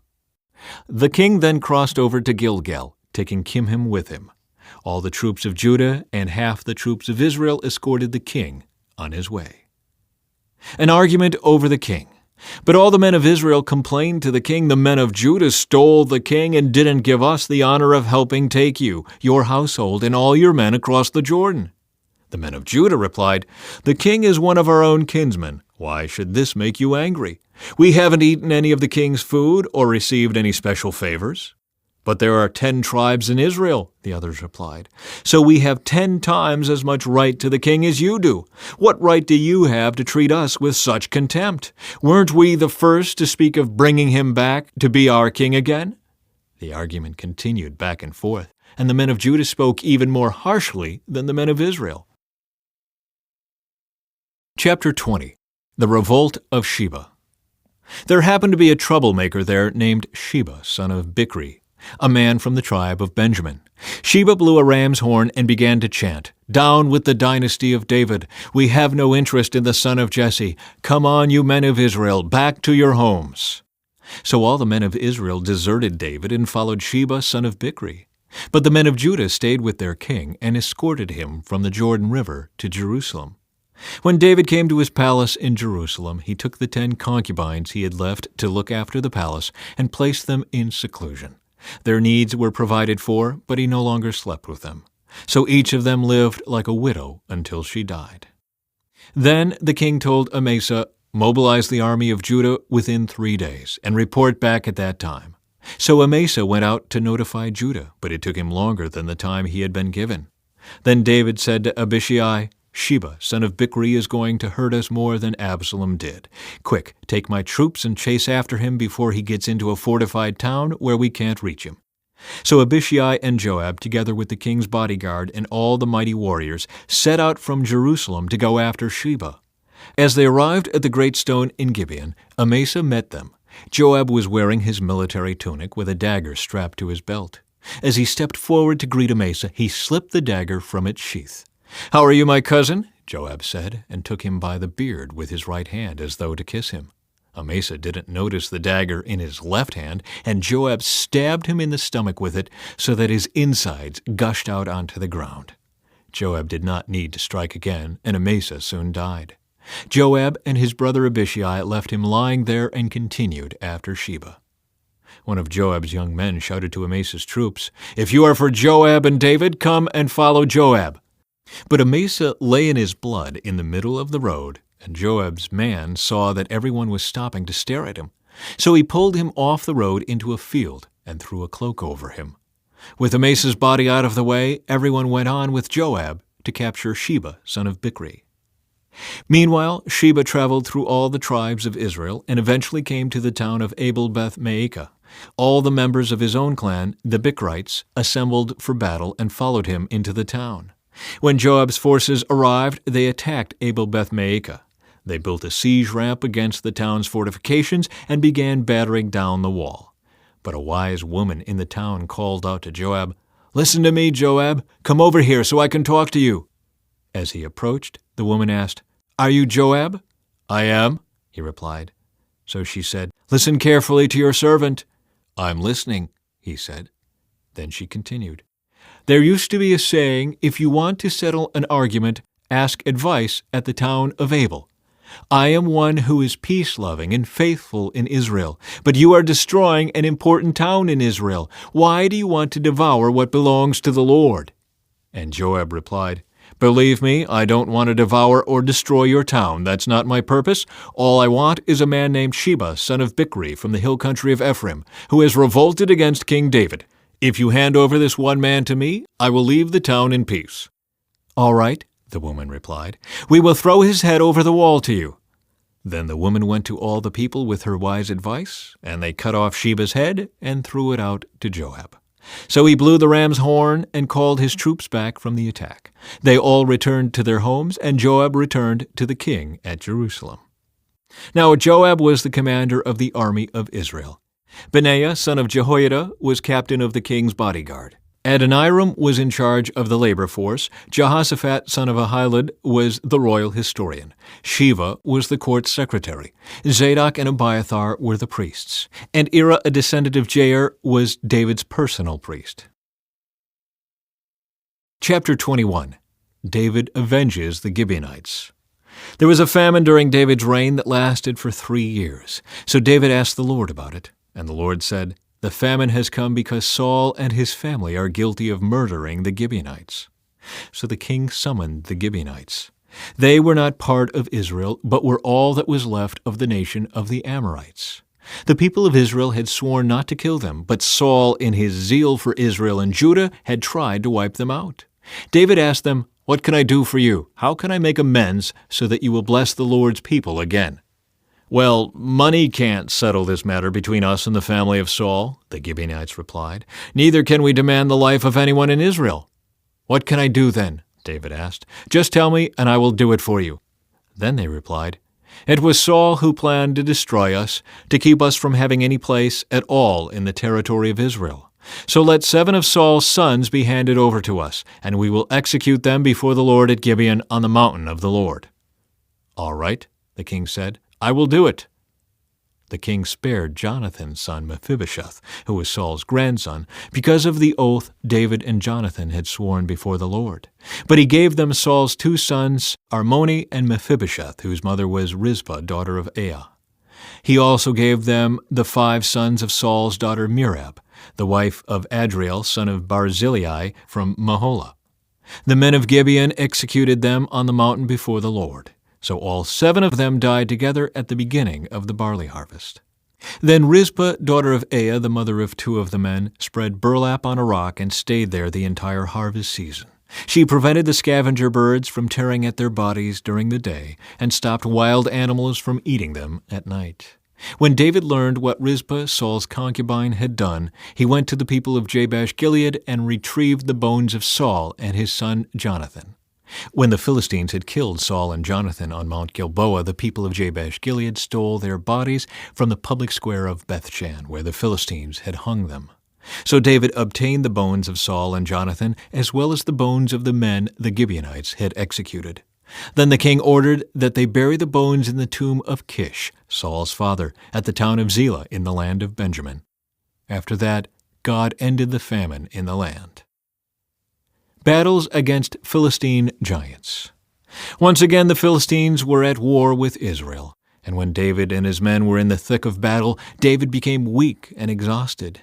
A: The king then crossed over to Gilgal, taking Kimham with him. All the troops of Judah and half the troops of Israel escorted the king on his way. An argument over the king. But all the men of Israel complained to the king, "The men of Judah stole the king and didn't give us the honor of helping take you, your household, and all your men across the Jordan." The men of Judah replied, "The king is one of our own kinsmen. Why should this make you angry? We haven't eaten any of the king's food or received any special favors." "But there are 10 tribes in Israel," the others replied. "So we have 10 times as much right to the king as you do. What right do you have to treat us with such contempt? Weren't we the first to speak of bringing him back to be our king again?" The argument continued back and forth, and the men of Judah spoke even more harshly than the men of Israel. Chapter 20. The Revolt of Sheba. There happened to be a troublemaker there named Sheba, son of Bichri, a man from the tribe of Benjamin. Sheba blew a ram's horn and began to chant, "Down with the dynasty of David! We have no interest in the son of Jesse. Come on, you men of Israel, back to your homes." So all the men of Israel deserted David and followed Sheba, son of Bichri. But the men of Judah stayed with their king and escorted him from the Jordan River to Jerusalem. When David came to his palace in Jerusalem, he took the 10 concubines he had left to look after the palace and placed them in seclusion. Their needs were provided for, but he no longer slept with them. So each of them lived like a widow until she died. Then the king told Amasa, "Mobilize the army of Judah within 3 days, and report back at that time." So Amasa went out to notify Judah, but it took him longer than the time he had been given. Then David said to Abishai, "Sheba, son of Bichri, is going to hurt us more than Absalom did. Quick, take my troops and chase after him before he gets into a fortified town where we can't reach him." So Abishai and Joab, together with the king's bodyguard and all the mighty warriors, set out from Jerusalem to go after Sheba. As they arrived at the great stone in Gibeon, Amasa met them. Joab was wearing his military tunic with a dagger strapped to his belt. As he stepped forward to greet Amasa, he slipped the dagger from its sheath. "How are you, my cousin?" Joab said, and took him by the beard with his right hand as though to kiss him. Amasa didn't notice the dagger in his left hand, and Joab stabbed him in the stomach with it so that his insides gushed out onto the ground. Joab did not need to strike again, and Amasa soon died. Joab and his brother Abishai left him lying there and continued after Sheba. One of Joab's young men shouted to Amasa's troops, "If you are for Joab and David, come and follow Joab." But Amasa lay in his blood in the middle of the road, and Joab's man saw that everyone was stopping to stare at him. So he pulled him off the road into a field and threw a cloak over him. With Amasa's body out of the way, everyone went on with Joab to capture Sheba, son of Bichri. Meanwhile, Sheba traveled through all the tribes of Israel and eventually came to the town of Abel-Beth-Maacah. All the members of his own clan, the Bichrites, assembled for battle and followed him into the town. When Joab's forces arrived, they attacked Abel-Beth-Maacah. They built a siege ramp against the town's fortifications and began battering down the wall. But a wise woman in the town called out to Joab, "Listen to me, Joab. Come over here so I can talk to you." As he approached, the woman asked, "Are you Joab?" "I am," he replied. So she said, "Listen carefully to your servant." "I'm listening," he said. Then she continued, "There used to be a saying, if you want to settle an argument, ask advice at the town of Abel. I am one who is peace-loving and faithful in Israel, but you are destroying an important town in Israel. Why do you want to devour what belongs to the Lord?" And Joab replied, "Believe me, I don't want to devour or destroy your town. That's not my purpose. All I want is a man named Sheba, son of Bichri, from the hill country of Ephraim, who has revolted against King David. If you hand over this one man to me, I will leave the town in peace." "All right," the woman replied. "We will throw his head over the wall to you." Then the woman went to all the people with her wise advice, and they cut off Sheba's head and threw it out to Joab. So he blew the ram's horn and called his troops back from the attack. They all returned to their homes, and Joab returned to the king at Jerusalem. Now Joab was the commander of the army of Israel. Benaiah, son of Jehoiada, was captain of the king's bodyguard. Adoniram was in charge of the labor force. Jehoshaphat, son of Ahilud, was the royal historian. Sheva was the court secretary. Zadok and Abiathar were the priests. And Ira, a descendant of Jair, was David's personal priest. Chapter 21. David avenges the Gibeonites. There was a famine during David's reign that lasted for 3 years. So David asked the Lord about it, and the Lord said, "The famine has come because Saul and his family are guilty of murdering the Gibeonites." So the king summoned the Gibeonites. They were not part of Israel, but were all that was left of the nation of the Amorites. The people of Israel had sworn not to kill them, but Saul, in his zeal for Israel and Judah, had tried to wipe them out. David asked them, "What can I do for you? How can I make amends so that you will bless the Lord's people again?" "Well, money can't settle this matter between us and the family of Saul," the Gibeonites replied. "Neither can we demand the life of anyone in Israel." "What can I do then?" David asked. "Just tell me, and I will do it for you." Then they replied, "It was Saul who planned to destroy us, to keep us from having any place at all in the territory of Israel. So let 7 of Saul's sons be handed over to us, and we will execute them before the Lord at Gibeon on the mountain of the Lord." "All right," the king said. "I will do it." The king spared Jonathan's son Mephibosheth, who was Saul's grandson, because of the oath David and Jonathan had sworn before the Lord. But he gave them Saul's 2 sons, Armoni and Mephibosheth, whose mother was Rizpah, daughter of Aiah. He also gave them the 5 sons of Saul's daughter Merab, the wife of Adriel, son of Barzillai, from Maholah. The men of Gibeon executed them on the mountain before the Lord. So all 7 of them died together at the beginning of the barley harvest. Then Rizpah, daughter of Aiah, the mother of 2 of the men, spread burlap on a rock and stayed there the entire harvest season. She prevented the scavenger birds from tearing at their bodies during the day and stopped wild animals from eating them at night. When David learned what Rizpah, Saul's concubine, had done, he went to the people of Jabesh-Gilead and retrieved the bones of Saul and his son Jonathan. When the Philistines had killed Saul and Jonathan on Mount Gilboa, the people of Jabesh-Gilead stole their bodies from the public square of Bethshan, where the Philistines had hung them. So David obtained the bones of Saul and Jonathan, as well as the bones of the men the Gibeonites had executed. Then the king ordered that they bury the bones in the tomb of Kish, Saul's father, at the town of Zelah in the land of Benjamin. After that, God ended the famine in the land. Battles against Philistine giants. Once again the Philistines were at war with Israel, and when David and his men were in the thick of battle, David became weak and exhausted.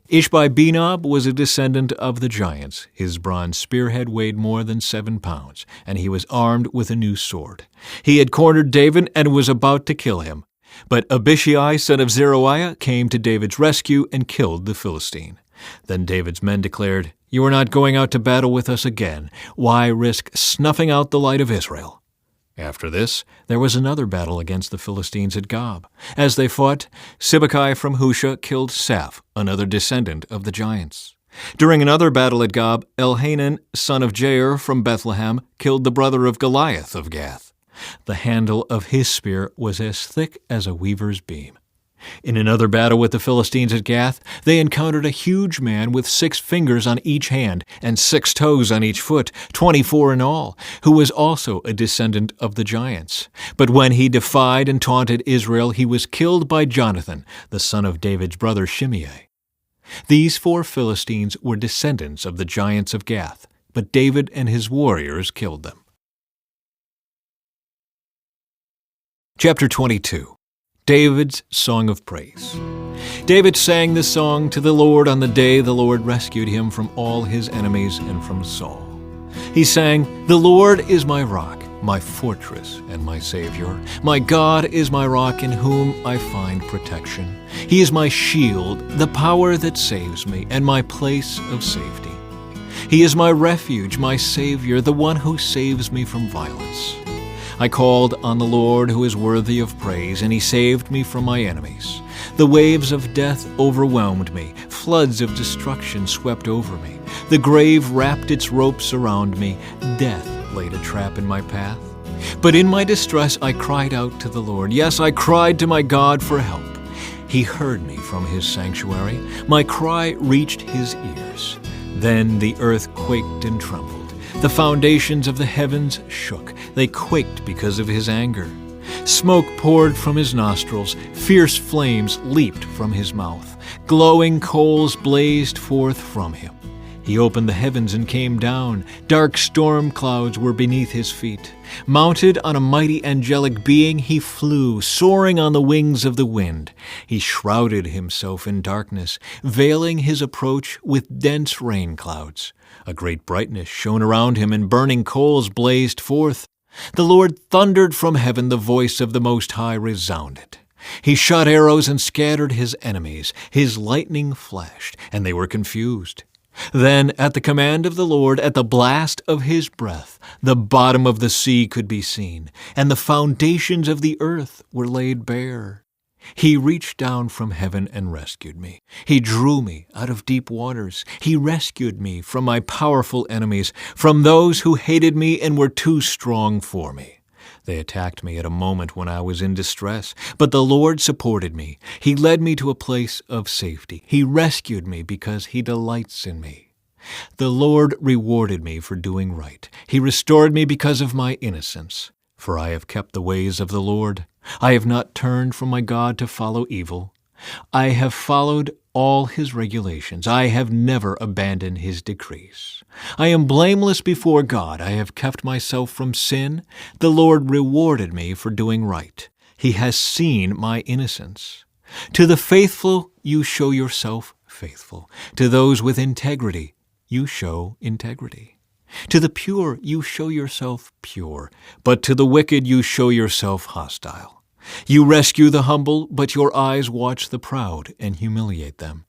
A: Ishbi-Benob was a descendant of the giants. His bronze spearhead weighed more than 7 pounds, and he was armed with a new sword. He had cornered David and was about to kill him. But Abishai, son of Zeruiah, came to David's rescue and killed the Philistine. Then David's men declared, "You are not going out to battle with us again. Why risk snuffing out the light of Israel?" After this, there was another battle against the Philistines at Gob. As they fought, Sibbecai from Husha killed Saph, another descendant of the giants. During another battle at Gob, Elhanan, son of Jair from Bethlehem, killed the brother of Goliath of Gath. The handle of his spear was as thick as a weaver's beam. In another battle with the Philistines at Gath, they encountered a huge man with 6 fingers on each hand and 6 toes on each foot, 24 in all, who was also a descendant of the giants. But when he defied and taunted Israel, he was killed by Jonathan, the son of David's brother Shimei. These 4 Philistines were descendants of the giants of Gath, but David and his warriors killed them. Chapter 22. David's Song of Praise. David sang this song to the Lord on the day the Lord rescued him from all his enemies and from Saul. He sang, "The Lord is my rock, my fortress and my Savior. My God is my rock in whom I find protection. He is my shield, the power that saves me, and my place of safety. He is my refuge, my Savior, the one who saves me from violence. I called on the Lord who is worthy of praise, and he saved me from my enemies. The waves of death overwhelmed me. Floods of destruction swept over me. The grave wrapped its ropes around me. Death laid a trap in my path. But in my distress I cried out to the Lord. Yes, I cried to my God for help. He heard me from his sanctuary. My cry reached his ears. Then the earth quaked and trembled. The foundations of the heavens shook. They quaked because of his anger. Smoke poured from his nostrils. Fierce flames leaped from his mouth. Glowing coals blazed forth from him. He opened the heavens and came down. Dark storm clouds were beneath his feet. Mounted on a mighty angelic being, he flew, soaring on the wings of the wind. He shrouded himself in darkness, veiling his approach with dense rain clouds. A great brightness shone around him, and burning coals blazed forth. The Lord thundered from heaven, the voice of the Most High resounded. He shot arrows and scattered his enemies. His lightning flashed, and they were confused. Then, at the command of the Lord, at the blast of his breath, the bottom of the sea could be seen, and the foundations of the earth were laid bare. He reached down from heaven and rescued me. He drew me out of deep waters. He rescued me from my powerful enemies, from those who hated me and were too strong for me. They attacked me at a moment when I was in distress, but the Lord supported me. He led me to a place of safety. He rescued me because he delights in me. The Lord rewarded me for doing right. He restored me because of my innocence. For I have kept the ways of the Lord. I have not turned from my God to follow evil. I have followed all his regulations. I have never abandoned his decrees. I am blameless before God. I have kept myself from sin. The Lord rewarded me for doing right. He has seen my innocence. To the faithful you show yourself faithful. To those with integrity you show integrity. To the pure you show yourself pure, but to the wicked you show yourself hostile. You rescue the humble, but your eyes watch the proud and humiliate them.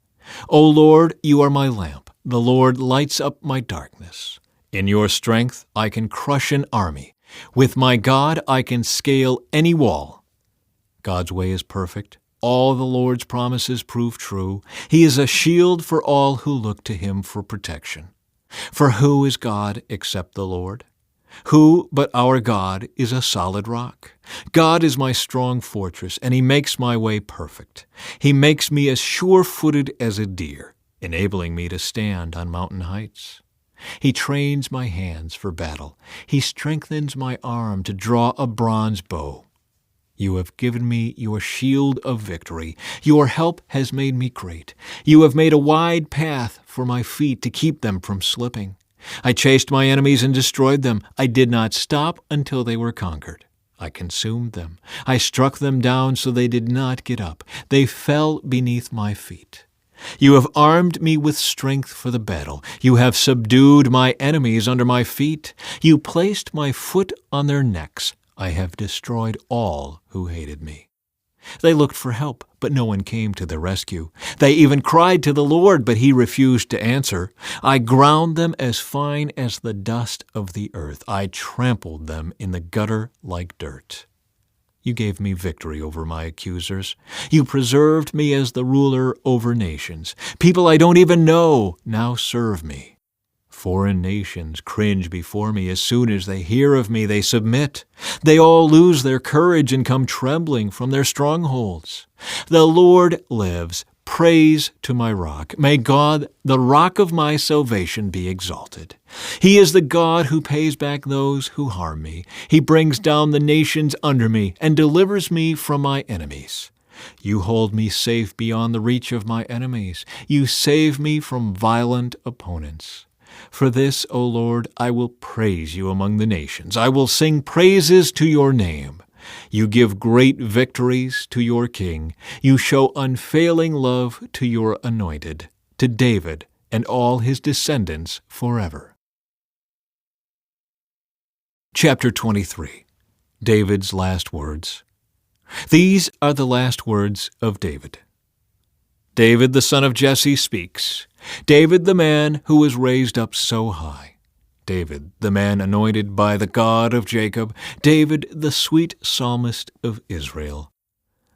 A: O Lord, you are my lamp. The Lord lights up my darkness. In your strength I can crush an army. With my God I can scale any wall. God's way is perfect. All the Lord's promises prove true. He is a shield for all who look to him for protection. For who is God except the Lord? Who but our God is a solid rock? God is my strong fortress, and he makes my way perfect. He makes me as sure-footed as a deer, enabling me to stand on mountain heights. He trains my hands for battle. He strengthens my arm to draw a bronze bow. You have given me your shield of victory. Your help has made me great. You have made a wide path for my feet to keep them from slipping. I chased my enemies and destroyed them. I did not stop until they were conquered. I consumed them. I struck them down so they did not get up. They fell beneath my feet. You have armed me with strength for the battle. You have subdued my enemies under my feet. You placed my foot on their necks. I have destroyed all who hated me. They looked for help, but no one came to their rescue. They even cried to the Lord, but He refused to answer. I ground them as fine as the dust of the earth. I trampled them in the gutter like dirt. You gave me victory over my accusers. You preserved me as the ruler over nations. People I don't even know now serve me. Foreign nations cringe before me. As soon as they hear of me, they submit. They all lose their courage and come trembling from their strongholds. The Lord lives. Praise to my rock. May God, the rock of my salvation, be exalted. He is the God who pays back those who harm me. He brings down the nations under me and delivers me from my enemies. You hold me safe beyond the reach of my enemies. You save me from violent opponents. For this, O Lord, I will praise you among the nations. I will sing praises to your name. You give great victories to your king. You show unfailing love to your anointed, to David and all his descendants forever. Chapter 23. David's last words. These are the last words of David. David, the son of Jesse, speaks. David, the man who was raised up so high. David, the man anointed by the God of Jacob. David, the sweet psalmist of Israel.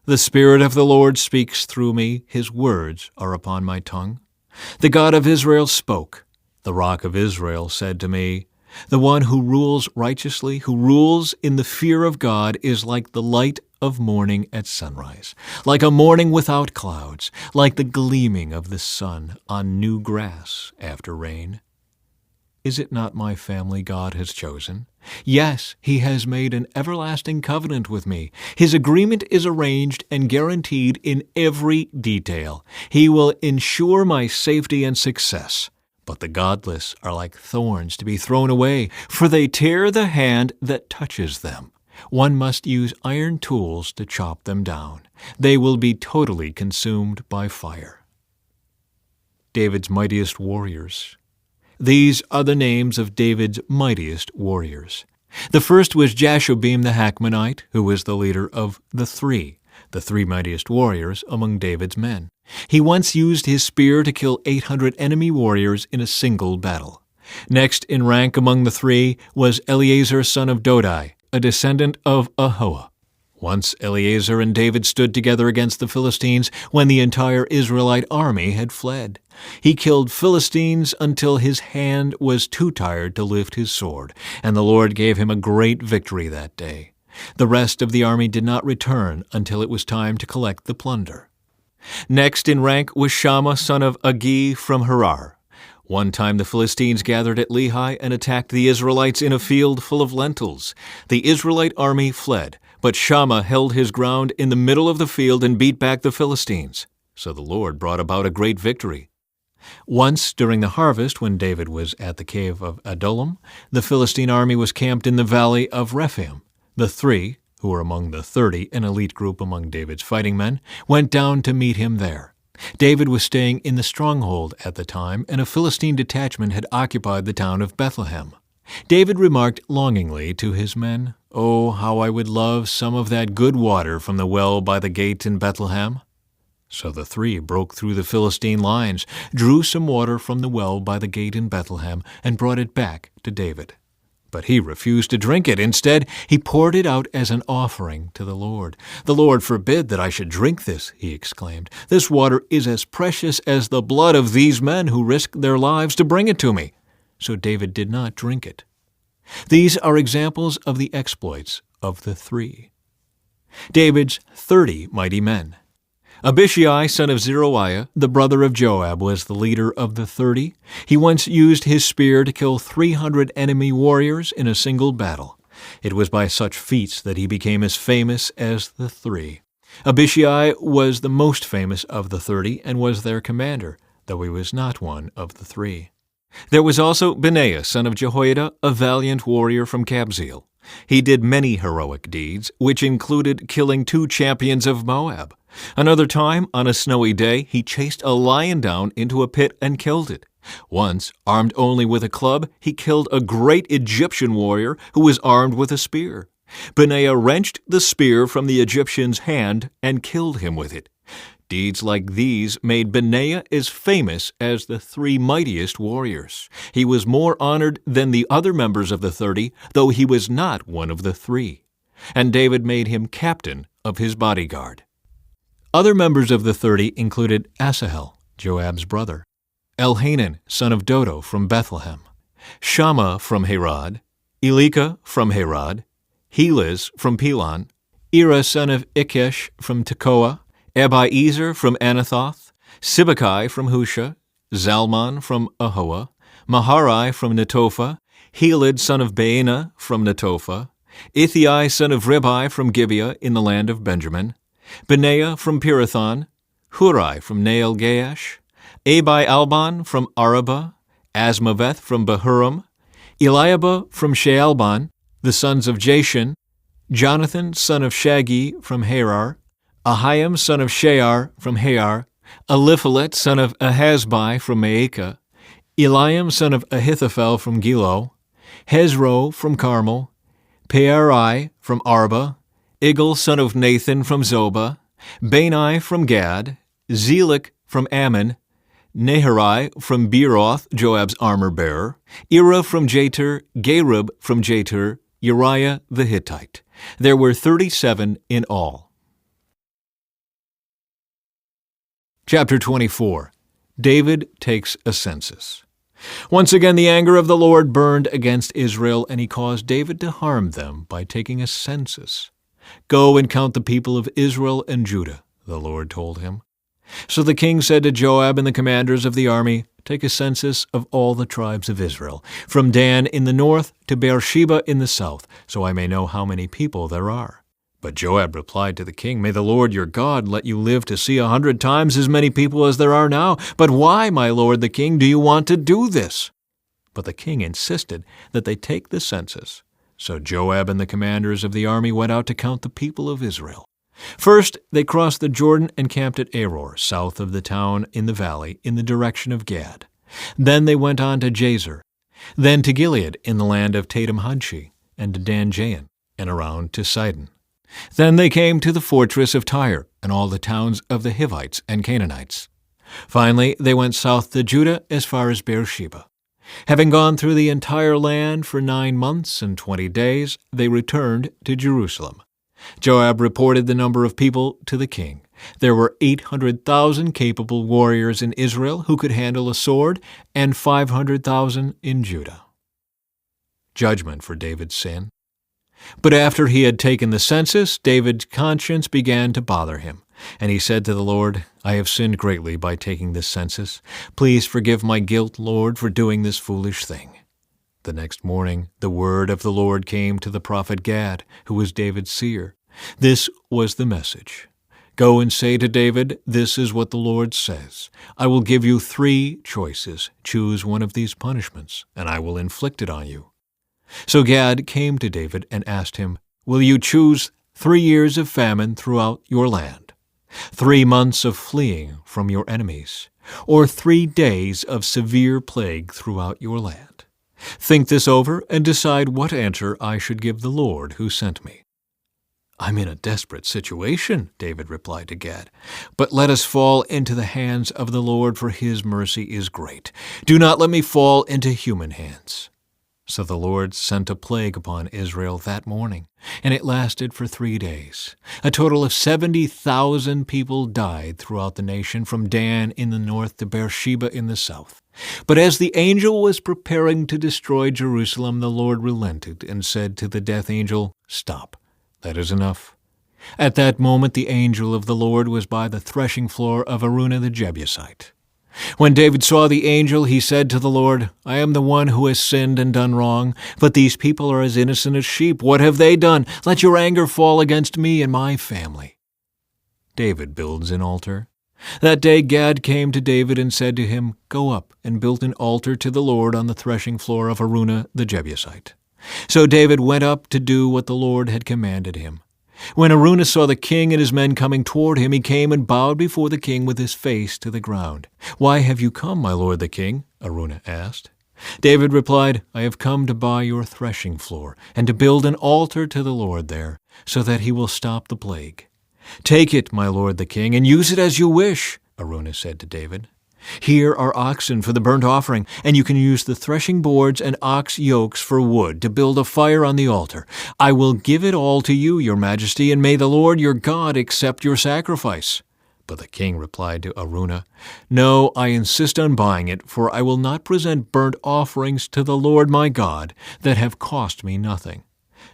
A: The Spirit of the Lord speaks through me. His words are upon my tongue. The God of Israel spoke. The Rock of Israel said to me, The one who rules righteously, who rules in the fear of God, is like the light of morning at sunrise, like a morning without clouds, like the gleaming of the sun on new grass after rain. Is it not my family God has chosen? Yes, He has made an everlasting covenant with me. His agreement is arranged and guaranteed in every detail. He will ensure my safety and success. But the godless are like thorns to be thrown away, for they tear the hand that touches them. One must use iron tools to chop them down. They will be totally consumed by fire. David's mightiest warriors. These are the names of David's mightiest warriors. The first was Jashobeam the Hakmonite, who was the leader of the three mightiest warriors among David's men. He once used his spear to kill 800 enemy warriors in a single battle. Next in rank among the three was Eleazar son of Dodai, a descendant of Ahoah. Once Eleazar and David stood together against the Philistines when the entire Israelite army had fled. He killed Philistines until his hand was too tired to lift his sword, and the Lord gave him a great victory that day. The rest of the army did not return until it was time to collect the plunder. Next in rank was Shammah son of Agi from Harar. One time the Philistines gathered at Lehi and attacked the Israelites in a field full of lentils. The Israelite army fled, but Shammah held his ground in the middle of the field and beat back the Philistines. So the Lord brought about a great victory. Once during the harvest, when David was at the cave of Adullam, the Philistine army was camped in the valley of Rephaim. The three, who were among the 30, an elite group among David's fighting men, went down to meet him there. David was staying in the stronghold at the time, and a Philistine detachment had occupied the town of Bethlehem. David remarked longingly to his men, "Oh, how I would love some of that good water from the well by the gate in Bethlehem." So the three broke through the Philistine lines, drew some water from the well by the gate in Bethlehem, and brought it back to David. But he refused to drink it. Instead, he poured it out as an offering to the Lord. "The Lord forbid that I should drink this," he exclaimed. "This water is as precious as the blood of these men who risked their lives to bring it to me." So David did not drink it. These are examples of the exploits of the three. David's 30 mighty men. Abishai, son of Zeruiah, the brother of Joab, was the leader of the 30. He once used his spear to kill 300 enemy warriors in a single battle. It was by such feats that he became as famous as the three. Abishai was the most famous of the 30 and was their commander, though he was not one of the three. There was also Benaiah, son of Jehoiada, a valiant warrior from Kabzeel. He did many heroic deeds, which included killing 2 champions of Moab. Another time, on a snowy day, he chased a lion down into a pit and killed it. Once, armed only with a club, he killed a great Egyptian warrior who was armed with a spear. Benaiah wrenched the spear from the Egyptian's hand and killed him with it. Deeds like these made Benaiah as famous as the 3 mightiest warriors. He was more honored than the other members of the 30, though he was not one of the 3. And David made him captain of his bodyguard. Other members of the 30 included Asahel, Joab's brother, Elhanan, son of Dodo from Bethlehem, Shammah from Herod, Elika from Herod, Helez from Pelon, Ira son of Ikkesh from Tekoa, Abiezer from Anathoth, Sibbecai from Husha, Zalmon from Ahoah, Maharai from Netophah, Helid son of Baanah from Netophah, Ithiai son of Ribai from Gibeah in the land of Benjamin, Benaiah from Pirathon, Hurai from Nael-Gaash, Abi-Alban from Arabah, Asmaveth from Bahurim, Eliabah from Shaalbon, the sons of Jashan, Jonathan son of Shagi from Harar, Ahiam son of Shear from Hayar, Eliphalet son of Ahasbai from Maacah, Eliam son of Ahithophel from Gilo, Hezro from Carmel, Pearai from Arba, Igal son of Nathan from Zobah, Bani from Gad, Zelek from Ammon, Naharai from Beeroth, Joab's armor-bearer, Ira from Jatir, Gareb from Jatir, Uriah the Hittite. There were 37 in all. Chapter 24. David takes a census. Once again the anger of the Lord burned against Israel, and he caused David to harm them by taking a census. "Go and count the people of Israel and Judah," the Lord told him. So the king said to Joab and the commanders of the army, "Take a census of all the tribes of Israel, from Dan in the north to Beersheba in the south, so I may know how many people there are." But Joab replied to the king, "May the Lord your God let you live to see 100 times as many people as there are now. But why, my lord the king, do you want to do this?" But the king insisted that they take the census. So Joab and the commanders of the army went out to count the people of Israel. First, they crossed the Jordan and camped at Aror, south of the town in the valley, in the direction of Gad. Then they went on to Jazer, then to Gilead in the land of Tadim-Hadshi, and to Dan-Jain, and around to Sidon. Then they came to the fortress of Tyre and all the towns of the Hivites and Canaanites. Finally, they went south to Judah as far as Beersheba. Having gone through the entire land for 9 months and 20 days, they returned to Jerusalem. Joab reported the number of people to the king. There were 800,000 capable warriors in Israel who could handle a sword, and 500,000 in Judah. Judgment for David's sin. But after he had taken the census, David's conscience began to bother him. And he said to the Lord, "I have sinned greatly by taking this census. Please forgive my guilt, Lord, for doing this foolish thing." The next morning, the word of the Lord came to the prophet Gad, who was David's seer. This was the message. "Go and say to David, this is what the Lord says. I will give you 3 choices. Choose one of these punishments, and I will inflict it on you." So Gad came to David and asked him, "Will you choose 3 years of famine throughout your land, 3 months of fleeing from your enemies, or 3 days of severe plague throughout your land? Think this over and decide what answer I should give the Lord who sent me." "I'm in a desperate situation," David replied to Gad, "but let us fall into the hands of the Lord, for his mercy is great. Do not let me fall into human hands." So the Lord sent a plague upon Israel that morning, and it lasted for 3 days. A total of 70,000 people died throughout the nation, from Dan in the north to Beersheba in the south. But as the angel was preparing to destroy Jerusalem, the Lord relented and said to the death angel, "Stop, that is enough." At that moment the angel of the Lord was by the threshing floor of Araunah the Jebusite. When David saw the angel, he said to the Lord, "I am the one who has sinned and done wrong, but these people are as innocent as sheep. What have they done? Let your anger fall against me and my family." David builds an altar. That day Gad came to David and said to him, "Go up and build an altar to the Lord on the threshing floor of Araunah the Jebusite." So David went up to do what the Lord had commanded him. When Araunah saw the king and his men coming toward him, he came and bowed before the king with his face to the ground. "Why have you come, my lord the king?" Araunah asked. David replied, I have come to buy your threshing floor, and to build an altar to the Lord there, so that he will stop the plague. Take it, my lord the king, and use it as you wish, Araunah said to David. Here are oxen for the burnt offering, and you can use the threshing boards and ox yokes for wood to build a fire on the altar. I will give it all to you, your majesty, and may the Lord your God accept your sacrifice. But the king replied to Araunah, No, I insist on buying it, for I will not present burnt offerings to the Lord my God that have cost me nothing.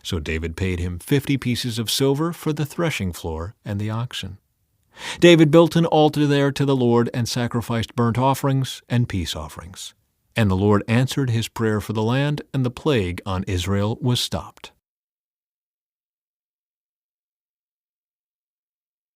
A: So David paid him 50 pieces of silver for the threshing floor and the oxen. David built an altar there to the Lord and sacrificed burnt offerings and peace offerings. And the Lord answered his prayer for the land, and the plague on Israel was stopped.